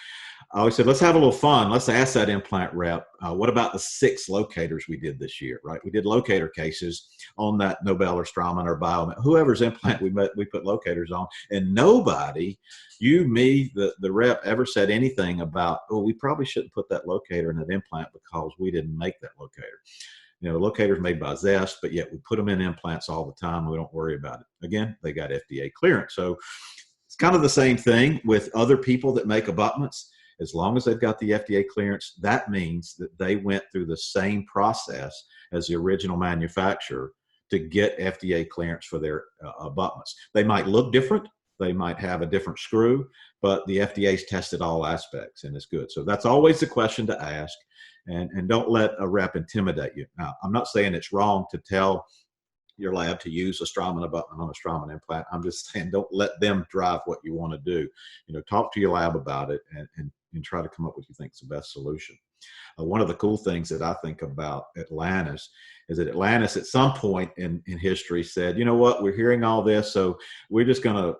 I always said, let's have a little fun. Let's ask that implant rep, what about the 6 locators we did this year, right? We did locator cases on that Nobel or Straumann or Biomet, whoever's implant we put locators on, and nobody, you, me, the rep, ever said anything about, oh, we probably shouldn't put that locator in that implant because we didn't make that locator. You know, locators made by Zest, but yet we put them in implants all the time. We don't worry about it. Again, they got FDA clearance. So it's kind of the same thing with other people that make abutments. As long as they've got the FDA clearance, that means that they went through the same process as the original manufacturer to get FDA clearance for their abutments. They might look different. They might have a different screw, but the FDA's tested all aspects, and it's good. So that's always the question to ask. And don't let a rep intimidate you. Now, I'm not saying it's wrong to tell your lab to use a Straumann abutment on a Straumann implant. I'm just saying don't let them drive what you want to do. You know, talk to your lab about it and try to come up with what you think is the best solution. One of the cool things that I think about Atlantis is that Atlantis at some point in history said, you know what, we're hearing all this, so we're just going to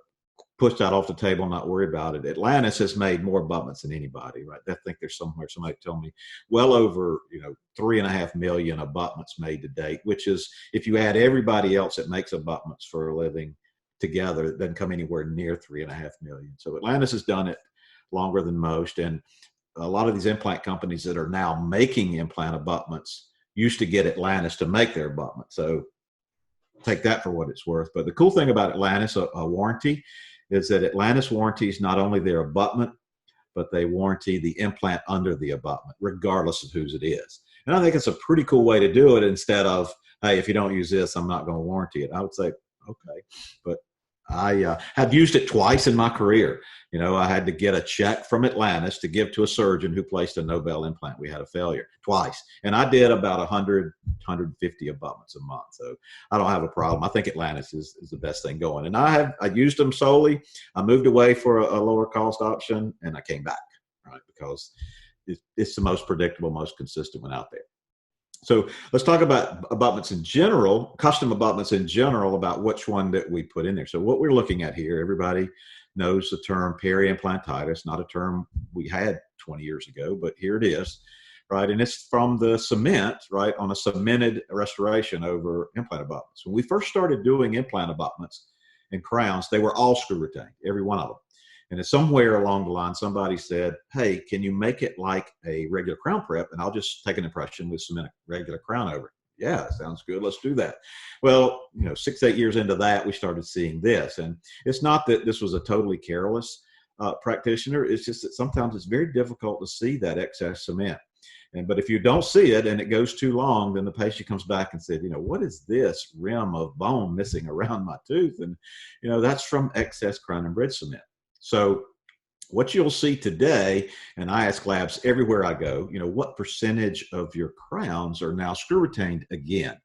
push that off the table and not worry about it. Atlantis has made more abutments than anybody, right? I think there's somewhere, somebody told me, well over, 3.5 million abutments made to date, which is, if you add everybody else that makes abutments for a living together, it doesn't come anywhere near 3.5 million. So Atlantis has done it longer than most. And a lot of these implant companies that are now making implant abutments used to get Atlantis to make their abutment. So take that for what it's worth. But the cool thing about Atlantis, a warranty, is that Atlantis warranties not only their abutment, but they warranty the implant under the abutment, regardless of whose it is. And I think it's a pretty cool way to do it instead of, hey, if you don't use this, I'm not going to warranty it. I would say, okay. But I have used it twice in my career. You know, I had to get a check from Atlantis to give to a surgeon who placed a Nobel implant. We had a failure twice. And I did about 100, 150 abutments a month. So I don't have a problem. I think Atlantis is the best thing going. And I used them solely. I moved away for a lower cost option and I came back, right? Because it's the most predictable, most consistent one out there. So let's talk about abutments in general, custom abutments in general, about which one that we put in there. So what we're looking at here, everybody knows the term peri-implantitis, not a term we had 20 years ago, but here it is, right? And it's from the cement, right, on a cemented restoration over implant abutments. When we first started doing implant abutments and crowns, they were all screw retained, every one of them. And it's somewhere along the line, somebody said, hey, can you make it like a regular crown prep? And I'll just take an impression with cement a regular crown over it. Yeah, sounds good. Let's do that. Well, 6, 8 years into that, we started seeing this. And it's not that this was a totally careless practitioner. It's just that sometimes it's very difficult to see that excess cement. But if you don't see it and it goes too long, then the patient comes back and said, what is this rim of bone missing around my tooth? And, that's from excess crown and bridge cement. So what you'll see today, and I ask labs everywhere I go, what percentage of your crowns are now screw retained again?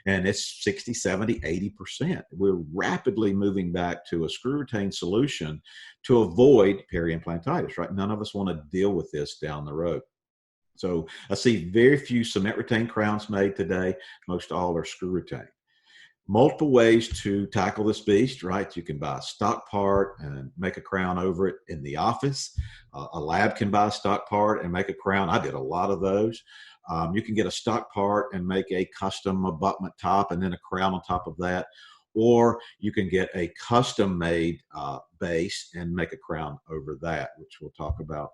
And it's 60, 70, 80%. We're rapidly moving back to a screw retained solution to avoid peri-implantitis, right? None of us want to deal with this down the road. So I see very few cement retained crowns made today. Most all are screw retained. Multiple ways to tackle this beast, right? You can buy a stock part and make a crown over it in the office. A lab can buy a stock part and make a crown. I did a lot of those. You can get a stock part and make a custom abutment top and then a crown on top of that. Or you can get a custom made base and make a crown over that, which we'll talk about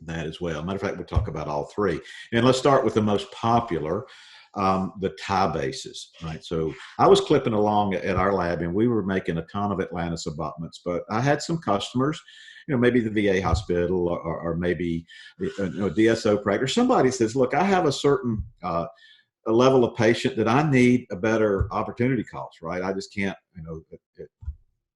that as well. Matter of fact, we'll talk about all three. And let's start with the most popular, the tie bases, right? So I was clipping along at our lab and we were making a ton of Atlantis abutments, but I had some customers, maybe the VA hospital or maybe a DSO practice. Somebody says, look, I have a certain a level of patient that I need a better opportunity cost, right? I just can't, at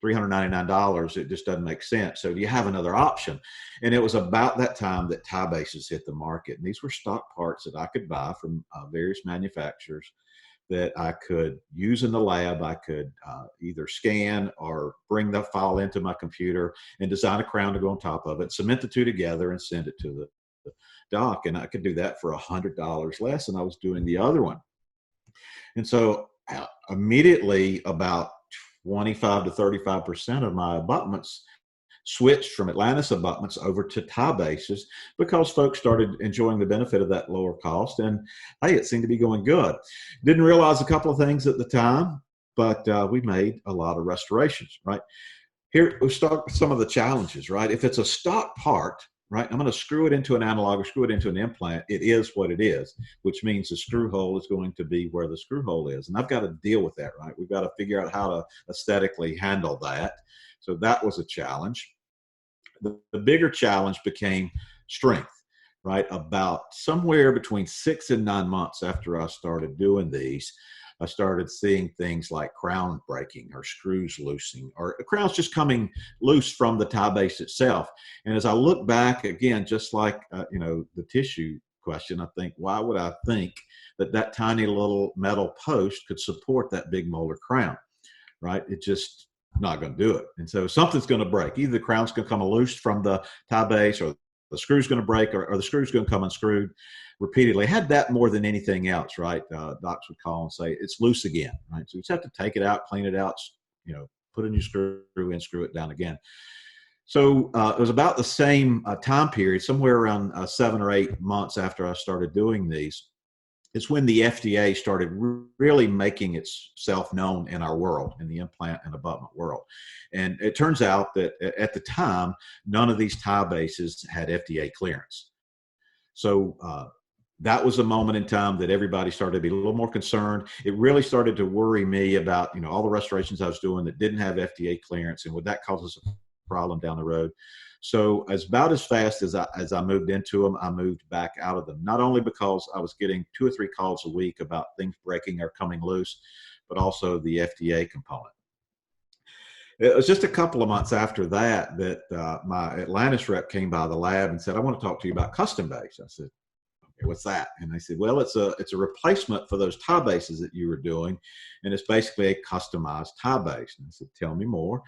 $399, it just doesn't make sense. So do you have another option? And it was about that time that tie bases hit the market. And these were stock parts that I could buy from various manufacturers that I could use in the lab. I could either scan or bring the file into my computer and design a crown to go on top of it, cement the two together and send it to the doc. And I could do that for $100 less than I was doing the other one. And so immediately about 25 to 35% of my abutments switched from Atlantis abutments over to tie bases because folks started enjoying the benefit of that lower cost. And hey, it seemed to be going good. Didn't realize a couple of things at the time, but we made a lot of restorations, right? Here, we start with some of the challenges, right? If it's a stock part, right, I'm going to screw it into an analog or screw it into an implant. It is what it is, which means the screw hole is going to be where the screw hole is. And I've got to deal with that, right? We've got to figure out how to aesthetically handle that. So that was a challenge. The bigger challenge became strength, right? About somewhere between 6 and 9 months after I started doing these, I started seeing things like crown breaking or screws loosening or crowns just coming loose from the tie base itself. And as I look back again, just like, the tissue question, I think, why would I think that tiny little metal post could support that big molar crown, right? It just not going to do it. And so something's going to break. Either the crown's going to come loose from the tie base or the screw's going to break or the screw's going to come unscrewed repeatedly. I had that more than anything else, right? Docs would call and say, it's loose again, right? So you just have to take it out, clean it out, put a new screw in, screw it down again. So it was about the same time period, somewhere around 7 or 8 months after I started doing these. It's when the FDA started really making itself known in our world, in the implant and abutment world. And it turns out that at the time, none of these tie bases had FDA clearance. So that was a moment in time that everybody started to be a little more concerned. It really started to worry me about, all the restorations I was doing that didn't have FDA clearance, and would that cause us a problem down the road? So about as fast as I moved into them, I moved back out of them, not only because I was getting 2 or 3 calls a week about things breaking or coming loose, but also the FDA component. It was just a couple of months after that my Atlantis rep came by the lab and said, "I want to talk to you about custom base." I said, "Okay, what's that?" And they said, "Well, it's a replacement for those tie bases that you were doing, and it's basically a customized tie base." And I said, "Tell me more."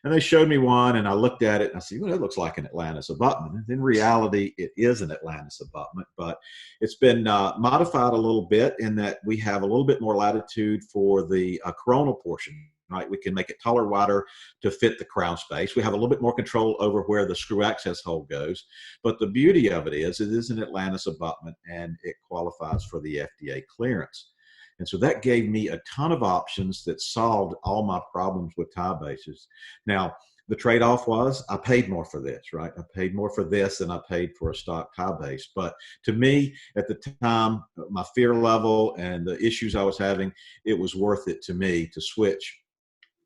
And they showed me one, and I looked at it, and I said, "Well, it looks like an Atlantis abutment." And in reality, it is an Atlantis abutment, but it's been modified a little bit in that we have a little bit more latitude for the coronal portion. Right, we can make it taller, wider to fit the crown space. We have a little bit more control over where the screw access hole goes. But the beauty of it is an Atlantis abutment, and it qualifies for the FDA clearance. And so that gave me a ton of options that solved all my problems with tie bases. Now, the trade-off was I paid more for this, right? I paid more for this than I paid for a stock tie base. But to me, at the time, my fear level and the issues I was having, it was worth it to me to switch.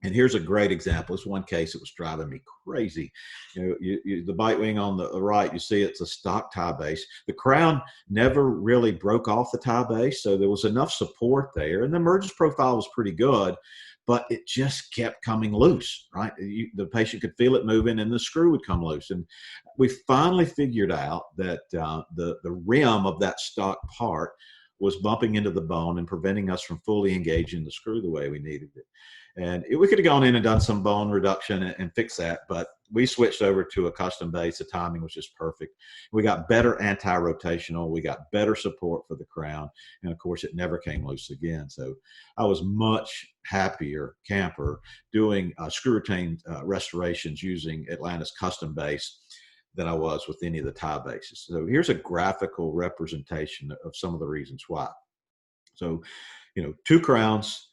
And here's a great example. It's one case that was driving me crazy. The bite wing on the right, you see it's a stock tie base. The crown never really broke off the tie base, so there was enough support there. And the emergence profile was pretty good, but it just kept coming loose, right? The patient could feel it moving, and the screw would come loose. And we finally figured out that the rim of that stock part was bumping into the bone and preventing us from fully engaging the screw the way we needed it. And we could have gone in and done some bone reduction and fixed that, but we switched over to a custom base. The timing was just perfect. We got better anti-rotational. We got better support for the crown. And of course, it never came loose again. So I was much happier camper doing screw-retained restorations using Atlantis custom base than I was with any of the tie bases. So here's a graphical representation of some of the reasons why. So, 2 crowns,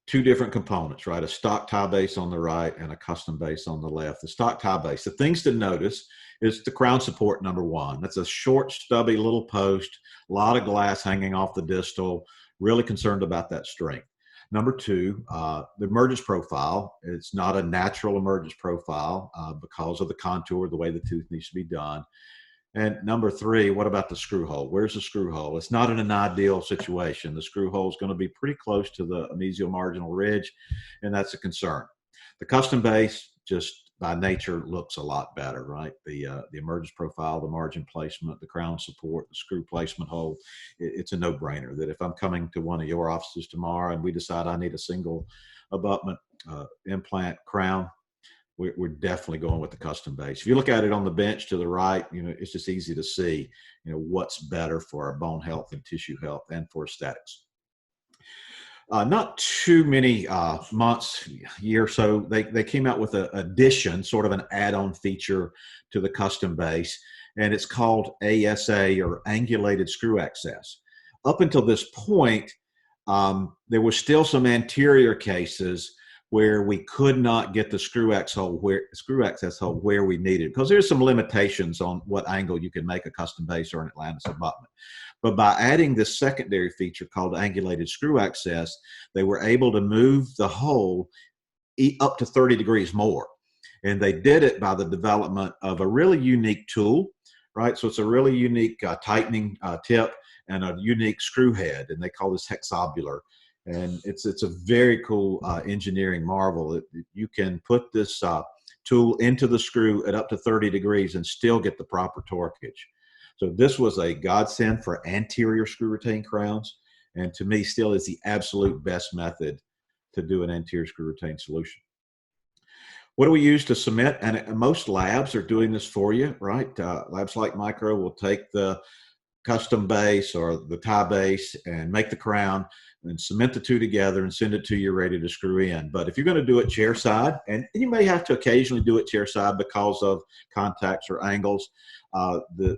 2 different components, right? A stock tie base on the right and a custom base on the left. The stock tie base, the things to notice is the crown support, number 1. That's a short, stubby little post, a lot of glass hanging off the distal, really concerned about that strength. Number 2, the emergence profile. It's not a natural emergence profile because of the contour, the way the tooth needs to be done. And number 3, what about the screw hole? Where's the screw hole? It's not in an ideal situation. The screw hole is going to be pretty close to the mesial marginal ridge, and that's a concern. The custom base just by nature looks a lot better, right? The emergence profile, the margin placement, the crown support, the screw placement hole, it's a no-brainer that if I'm coming to one of your offices tomorrow and we decide I need a single abutment, implant, crown, we're definitely going with the custom base. If you look at it on the bench to the right, it's just easy to see, what's better for our bone health and tissue health and for aesthetics. Not too many months, year or so, they came out with an addition, sort of an add-on feature to the custom base, and it's called ASA, or angulated screw access. Up until this point, there were still some anterior cases where we could not get the screw access hole where we needed, because there's some limitations on what angle you can make a custom base or an Atlantis abutment. But by adding this secondary feature called angulated screw access, they were able to move the hole up to 30 degrees more. And they did it by the development of a really unique tool, right? So it's a really unique tightening tip and a unique screw head, and they call this hexobular. And it's a very cool engineering marvel. You can put this tool into the screw at up to 30 degrees and still get the proper torquage. So this was a godsend for anterior screw retained crowns, and to me still is the absolute best method to do an anterior screw retained solution. What do we use to cement? And most labs are doing this for you, right? Labs like Micro will take the custom base or the tie base and make the crown and cement the 2 together and send it to you ready to screw in. But if you're going to do it chair side, and you may have to occasionally do it chair side because of contacts or angles, the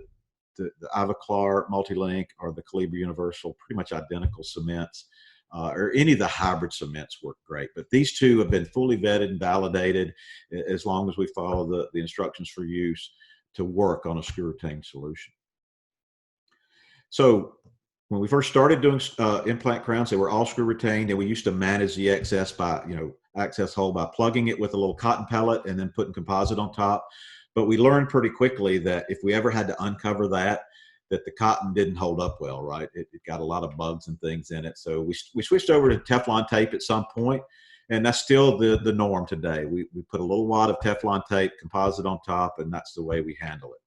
Ivoclar Multilink or the Calibra Universal, pretty much identical cements, or any of the hybrid cements work great. But these 2 have been fully vetted and validated as long as we follow the instructions for use to work on a screw retained solution. So when we first started doing implant crowns, they were all screw retained, and we used to manage the excess by, access hole by plugging it with a little cotton pellet and then putting composite on top. But we learned pretty quickly that if we ever had to uncover that the cotton didn't hold up well, right? It got a lot of bugs and things in it. So we switched over to Teflon tape at some point, and that's still the norm today. We put a little wad of Teflon tape, composite on top, and that's the way we handle it.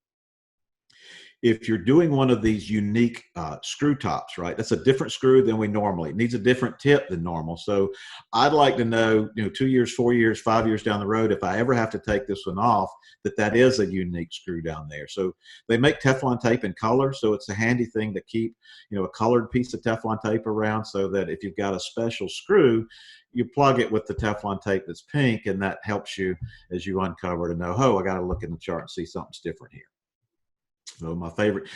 If you're doing one of these unique screw tops, right, that's a different screw than we normally. It needs a different tip than normal. So I'd like to know, 2 years, 4 years, 5 years down the road, if I ever have to take this one off, that is a unique screw down there. So they make Teflon tape in color, so it's a handy thing to keep, a colored piece of Teflon tape around, so that if you've got a special screw, you plug it with the Teflon tape that's pink, and that helps you as you uncover to know, oh, I got to look in the chart and see something's different here. So my favorite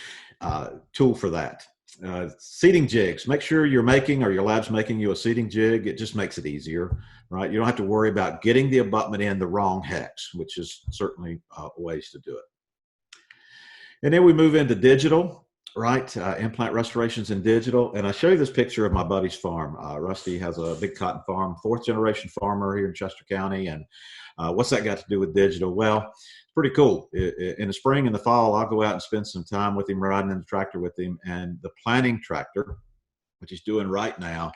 tool for that. Seating jigs. Make sure you're making, or your lab's making you a seating jig. It just makes it easier, right? You don't have to worry about getting the abutment in the wrong hex, which is certainly ways to do it. And then we move into digital, right? Implant restorations in digital. And I show you this picture of my buddy's farm. Rusty has a big cotton farm, 4th generation farmer here in Chester County. And what's that got to do with digital? Well, pretty cool. In the spring and the fall, I'll go out and spend some time with him, riding in the tractor with him. And the planting tractor, which he's doing right now,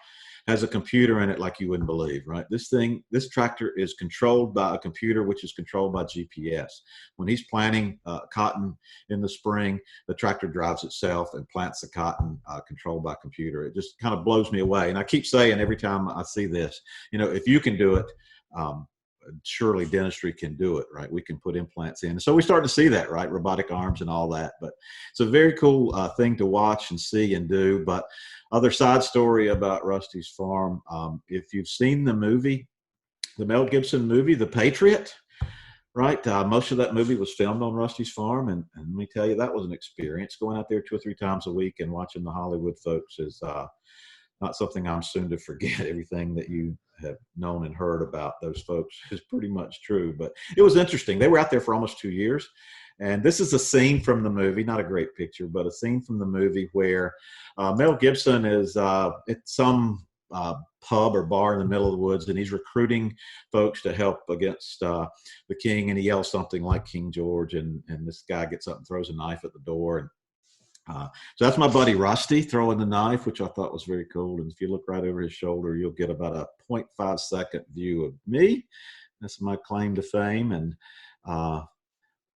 has a computer in it like you wouldn't believe, right? This tractor is controlled by a computer, which is controlled by GPS. When he's planting cotton in the spring, the tractor drives itself and plants the cotton, controlled by computer. It just kind of blows me away. And I keep saying every time I see this, if you can do it, surely dentistry can do it, right? We can put implants in. So we're starting to see that, right? Robotic arms and all that. But it's a very cool thing to watch and see and do. But other side story about Rusty's farm, if you've seen the movie, the Mel Gibson movie, The Patriot, right? Most of that movie was filmed on Rusty's farm. And let me tell you, that was an experience. Going out there 2 or 3 times a week and watching the Hollywood folks is not something I'm soon to forget. Everything that you have known and heard about those folks is pretty much true. But it was interesting. They were out there for almost 2 years. And this is a scene from the movie, not a great picture, but a scene from the movie where Mel Gibson is at some pub or bar in the middle of the woods, and he's recruiting folks to help against the king. And he yells something like King George, and this guy gets up and throws a knife at the door. And so that's my buddy Rusty throwing the knife, which I thought was very cool. And if you look right over his shoulder, you'll get about a 0.5 second view of me. That's my claim to fame, and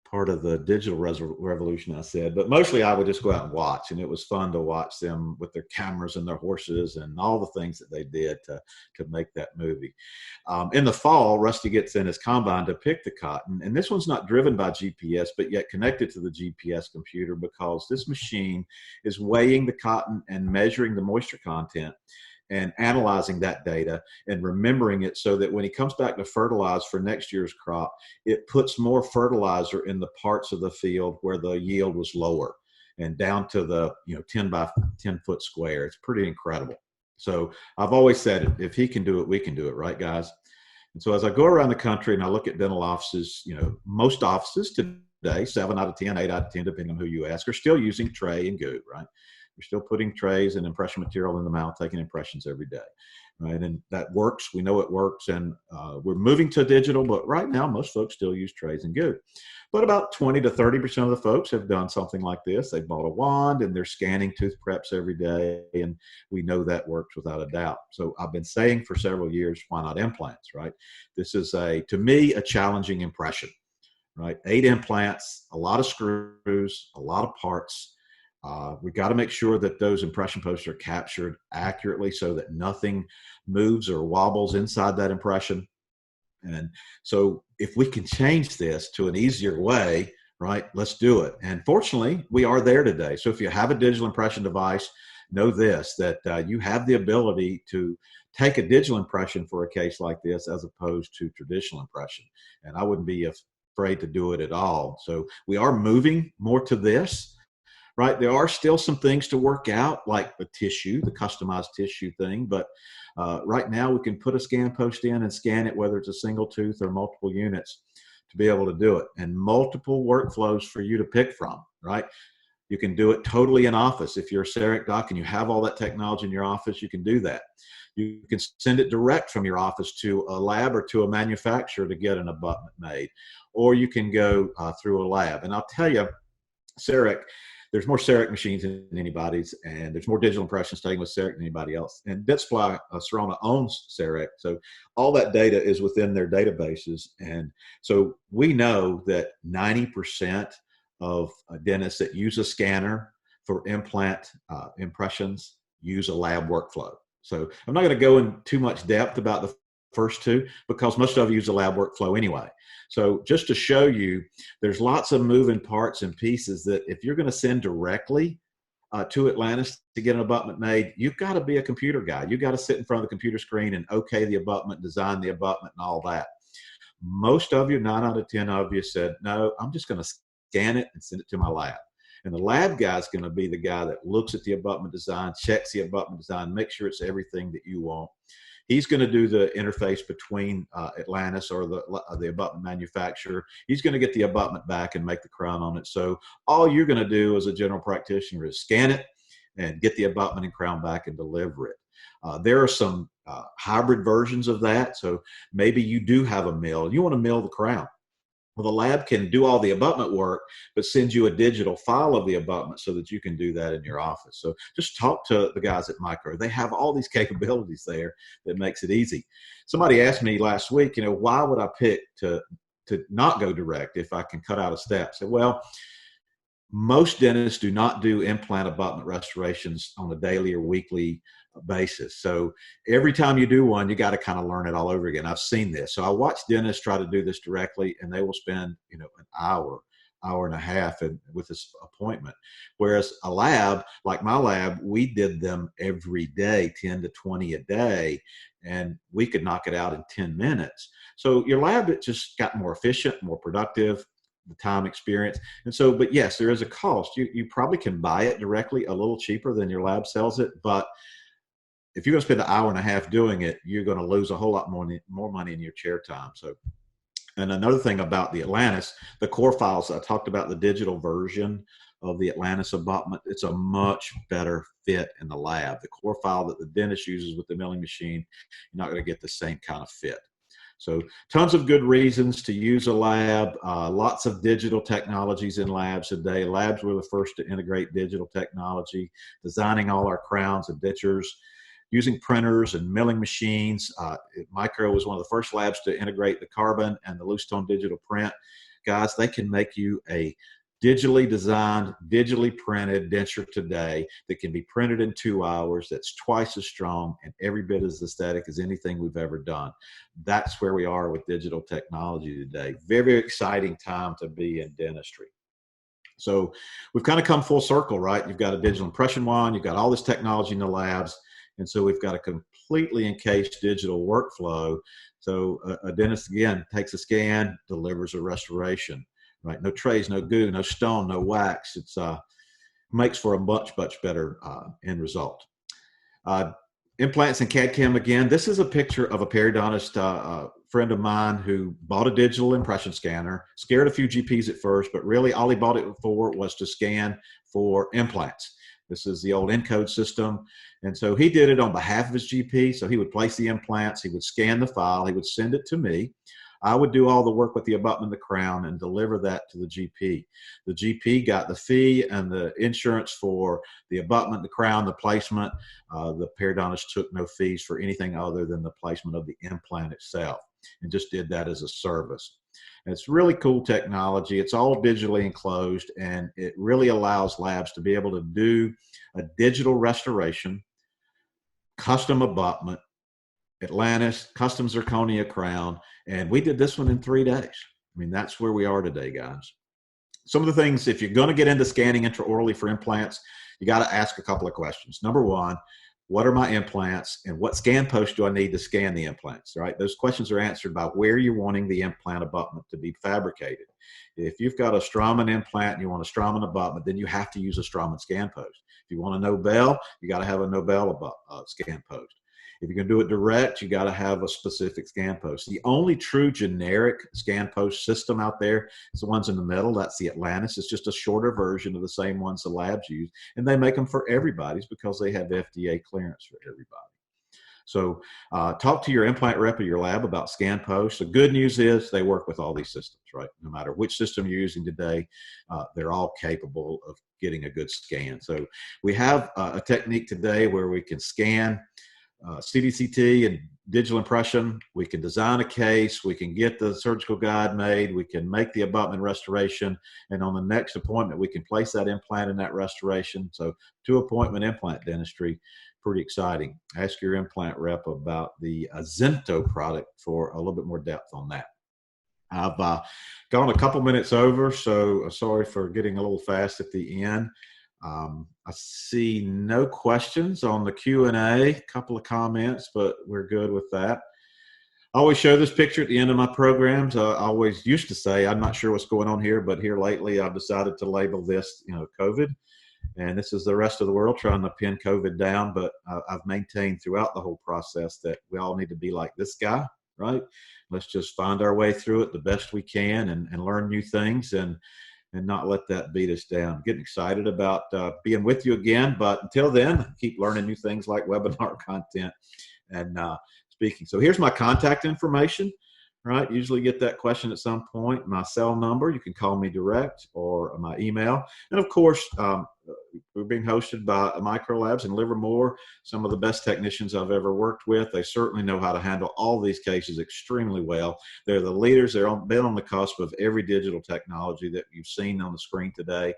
part of the digital revolution, I said. But mostly I would just go out and watch, and it was fun to watch them with their cameras and their horses and all the things that they did to make that movie. In the fall, Rusty gets in his combine to pick the cotton, and this one's not driven by GPS, but yet connected to the GPS computer, because this machine is weighing the cotton and measuring the moisture content and analyzing that data and remembering it, so that when he comes back to fertilize for next year's crop, it puts more fertilizer in the parts of the field where the yield was lower, and down to the 10 by 10 foot square. It's pretty incredible. So I've always said, if he can do it, we can do it, right, guys? And so as I go around the country and I look at dental offices, most offices today, 7 out of 10, 8 out of 10, depending on who you ask, are still using tray and goo, right? We're still putting trays and impression material in the mouth, taking impressions every day, right? And that works. We know it works. And we're moving to digital, but right now, most folks still use trays and goo. But about 20 to 30% of the folks have done something like this. They bought a wand and they're scanning tooth preps every day. And we know that works without a doubt. So I've been saying for several years, why not implants, right? This is to me, a challenging impression, right? 8 implants, a lot of screws, a lot of parts. We got to make sure that those impression posts are captured accurately so that nothing moves or wobbles inside that impression. And so if we can change this to an easier way, right, let's do it. And fortunately, we are there today. So if you have a digital impression device, know this, that you have the ability to take a digital impression for a case like this as opposed to traditional impression. And I wouldn't be afraid to do it at all. So we are moving more to this. Right, there are still some things to work out, like the tissue, the customized tissue thing. But right now, we can put a scan post in and scan it, whether it's a single tooth or multiple units, to be able to do it. And multiple workflows for you to pick from, right? You can do it totally in office. If you're a CEREC doc and you have all that technology in your office, you can do that. You can send it direct from your office to a lab or to a manufacturer to get an abutment made, or you can go through a lab. And I'll tell you, CEREC, there's more CEREC machines than anybody's, and there's more digital impressions taken with CEREC than anybody else. And Dentsply Sirona owns CEREC, so all that data is within their databases. And so we know that 90% of dentists that use a scanner for implant impressions use a lab workflow. So I'm not going to go in too much depth about the first two because most of you use a lab workflow anyway. So just to show you, there's lots of moving parts and pieces that if you're going to send directly to Atlantis to get an abutment made, you've got to be a computer guy. You've got to sit in front of the computer screen and okay the abutment, design the abutment and all that. Most of you, 9 out of 10 of you said, no, I'm just going to scan it and send it to my lab. And the lab guy is going to be the guy that looks at the abutment design, checks the abutment design, makes sure it's everything that you want. He's going to do the interface between Atlantis or the abutment manufacturer. He's going to get the abutment back and make the crown on it. So all you're going to do as a general practitioner is scan it and get the abutment and crown back and deliver it. There are some hybrid versions of that. So maybe you do have a mill and you want to mill the crown. Well, the lab can do all the abutment work, but sends you a digital file of the abutment so that you can do that in your office. So just talk to the guys at Micro. They have all these capabilities there that makes it easy. Somebody asked me last week, why would I pick to not go direct if I can cut out a step? I said, well, most dentists do not do implant abutment restorations on a daily or weekly basis. So every time you do one, you got to kind of learn it all over again. I've seen this. So I watch dentists try to do this directly, and they will spend, an hour and a half with this appointment. Whereas a lab, like my lab, we did them every day, 10 to 20 a day, and we could knock it out in 10 minutes. So your lab, it just got more efficient, more productive, the time experience. And so, but yes, there is a cost. You probably can buy it directly a little cheaper than your lab sells it, but if you're going to spend an hour and a half doing it, you're going to lose a whole lot more money in your chair time. So, and another thing about the Atlantis, the core files, I talked about the digital version of the Atlantis abutment. It's a much better fit in the lab. The core file that the dentist uses with the milling machine, you're not going to get the same kind of fit. So tons of good reasons to use a lab, lots of digital technologies in labs today. Labs were the first to integrate digital technology, designing all our crowns and dentures, using printers and milling machines. Micro was one of the first labs to integrate the carbon and the loose tone digital print. Guys, they can make you a digitally designed, digitally printed denture today that can be printed in 2 hours, that's twice as strong and every bit as aesthetic as anything we've ever done. That's where we are with digital technology today. Very, very exciting time to be in dentistry. So we've kind of come full circle, right? You've got a digital impression wand, you've got all this technology in the labs, and so we've got a completely encased digital workflow. So a dentist, again, takes a scan, delivers a restoration, right? No trays, no goo, no stone, no wax. It's makes for a much, much better end result. Implants and CAD-CAM again. This is a picture of a periodontist friend of mine who bought a digital impression scanner, scared a few GPs at first, but really all he bought it for was to scan for implants. This is the old encode system. And so he did it on behalf of his GP. So he would place the implants, he would scan the file, he would send it to me. I would do all the work with the abutment, the crown, and deliver that to the GP. The GP got the fee and the insurance for the abutment, the crown, the placement. The periodontist took no fees for anything other than the placement of the implant itself and just did that as a service. And it's really cool technology. It's all digitally enclosed, and it really allows labs to be able to do a digital restoration, custom abutment, Atlantis, custom zirconia crown, and we did this one in 3 days. I mean, that's where we are today, guys. Some of the things, if you're going to get into scanning intraorally for implants, you got to ask a couple of questions. Number one, what are my implants and what scan post do I need to scan the implants, right? Those questions are answered by where you're wanting the implant abutment to be fabricated. If you've got a Straumann implant and you want a Straumann abutment, then you have to use a Straumann scan post. If you want a Nobel, you got to have a Nobel scan post. If you're going to do it direct, you got to have a specific scan post. The only true generic scan post system out there is the ones in the middle. That's the Atlantis. It's just a shorter version of the same ones the labs use. And they make them for everybody's because they have FDA clearance for everybody. So talk to your implant rep or your lab about scan posts. The good news is they work with all these systems, right? No matter which system you're using today, they're all capable of getting a good scan. So we have a technique today where we can scan CDCT and digital impression. We can design a case. We can get the surgical guide made. We can make the abutment restoration. And on the next appointment, we can place that implant in that restoration. So 2-appointment implant dentistry. Pretty exciting. Ask your implant rep about the Azento product for a little bit more depth on that. I've gone a couple minutes over, so sorry for getting a little fast at the end. I see no questions on the Q&A, a couple of comments, but we're good with that. I always show this picture at the end of my programs. I always used to say, I'm not sure what's going on here, but here lately I've decided to label this, COVID. And this is the rest of the world trying to pin COVID down. But I've maintained throughout the whole process that we all need to be like this guy, right? Let's just find our way through it the best we can and learn new things and not let that beat us down. Getting excited about being with you again. But until then, keep learning new things like webinar content and speaking. So here's my contact information. Right, usually get that question at some point. My cell number, you can call me direct, or my email. And of course, we're being hosted by Microlabs in Livermore, some of the best technicians I've ever worked with. They certainly know how to handle all these cases extremely well. They're the leaders. Been on the cusp of every digital technology that you've seen on the screen today.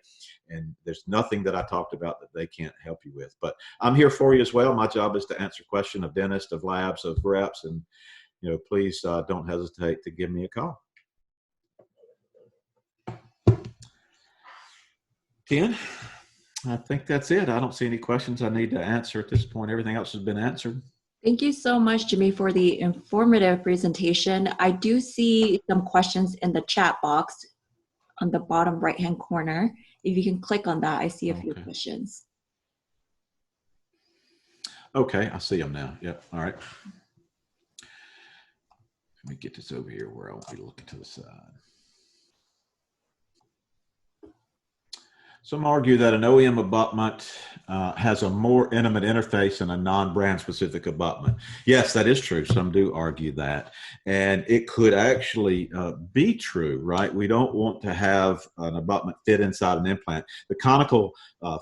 And there's nothing that I talked about that they can't help you with. But I'm here for you as well. My job is to answer questions of dentists, of labs, of reps, and please don't hesitate to give me a call. Ken, I think that's it. I don't see any questions I need to answer at this point. Everything else has been answered. Thank you so much, Jimmy, for the informative presentation. I do see some questions in the chat box on the bottom right-hand corner. If you can click on that, I see a few questions. Okay, I see them now. Yep. All right. Let me get this over here where I won't be looking to the side. Some argue that an OEM abutment has a more intimate interface than a non-brand specific abutment. Yes, that is true. Some do argue that. And it could actually be true, right? We don't want to have an abutment fit inside an implant. The conical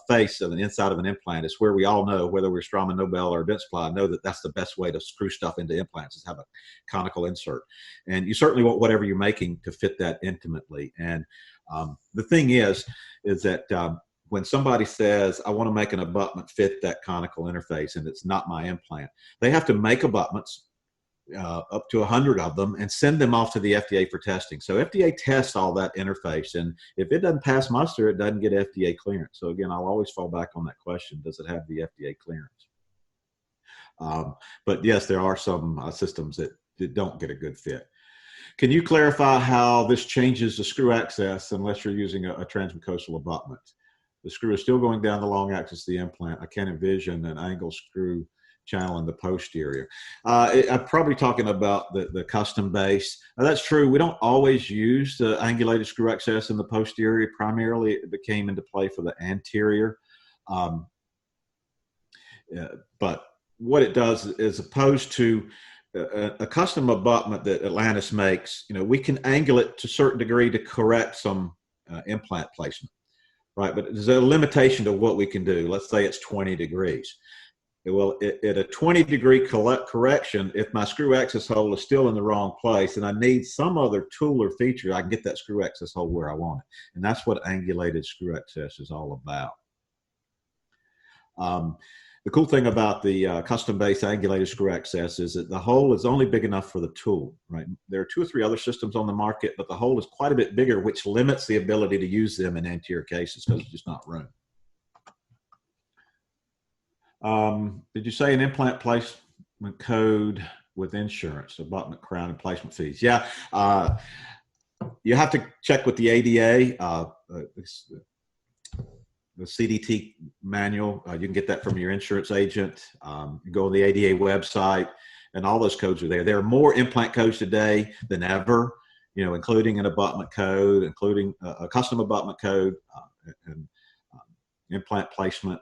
face of an inside of an implant is where we all know, whether we're Straumann, Nobel, or Dentsply, know that that's the best way to screw stuff into implants is have a conical insert. And you certainly want whatever you're making to fit that intimately. And the thing is that when somebody says, I want to make an abutment fit that conical interface and it's not my implant, they have to make abutments, up to 100 of them, and send them off to the FDA for testing. So FDA tests all that interface, and if it doesn't pass muster, it doesn't get FDA clearance. So again, I'll always fall back on that question, does it have the FDA clearance? But yes, there are some systems that don't get a good fit. Can you clarify how this changes the screw access unless you're using a transmucosal abutment? The screw is still going down the long axis of the implant. I can't envision an angle screw channel in the posterior. I'm probably talking about the custom base. That's true. We don't always use the angulated screw access in the posterior. Primarily, it came into play for the anterior. But what it does is, opposed to a custom abutment that Atlantis makes, we can angle it to a certain degree to correct some implant placement, right? But there's a limitation to what we can do. Let's say it's 20 degrees. Well, at a 20-degree correction, if my screw access hole is still in the wrong place and I need some other tool or feature, I can get that screw access hole where I want it. And that's what angulated screw access is all about. The cool thing about the custom-based angulated screw access is that the hole is only big enough for the tool, right? There are 2 or 3 other systems on the market, but the hole is quite a bit bigger, which limits the ability to use them in anterior cases because there's just not room. Did you say an implant placement code with insurance, abutment, crown, and placement fees? Yeah, you have to check with the ADA. The CDT manual. You can get that from your insurance agent. Go on the ADA website, and all those codes are there. There are more implant codes today than ever, including an abutment code, including a custom abutment code, and implant placement.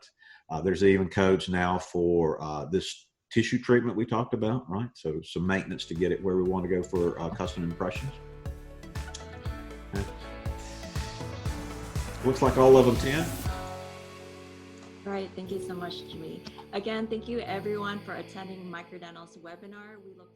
There's even codes now for this tissue treatment we talked about, right? So some maintenance to get it where we want to go for custom impressions. Okay. Looks like all of them 10. All right, thank you so much, Jimmy. Again, thank you everyone for attending Microdental's webinar. We look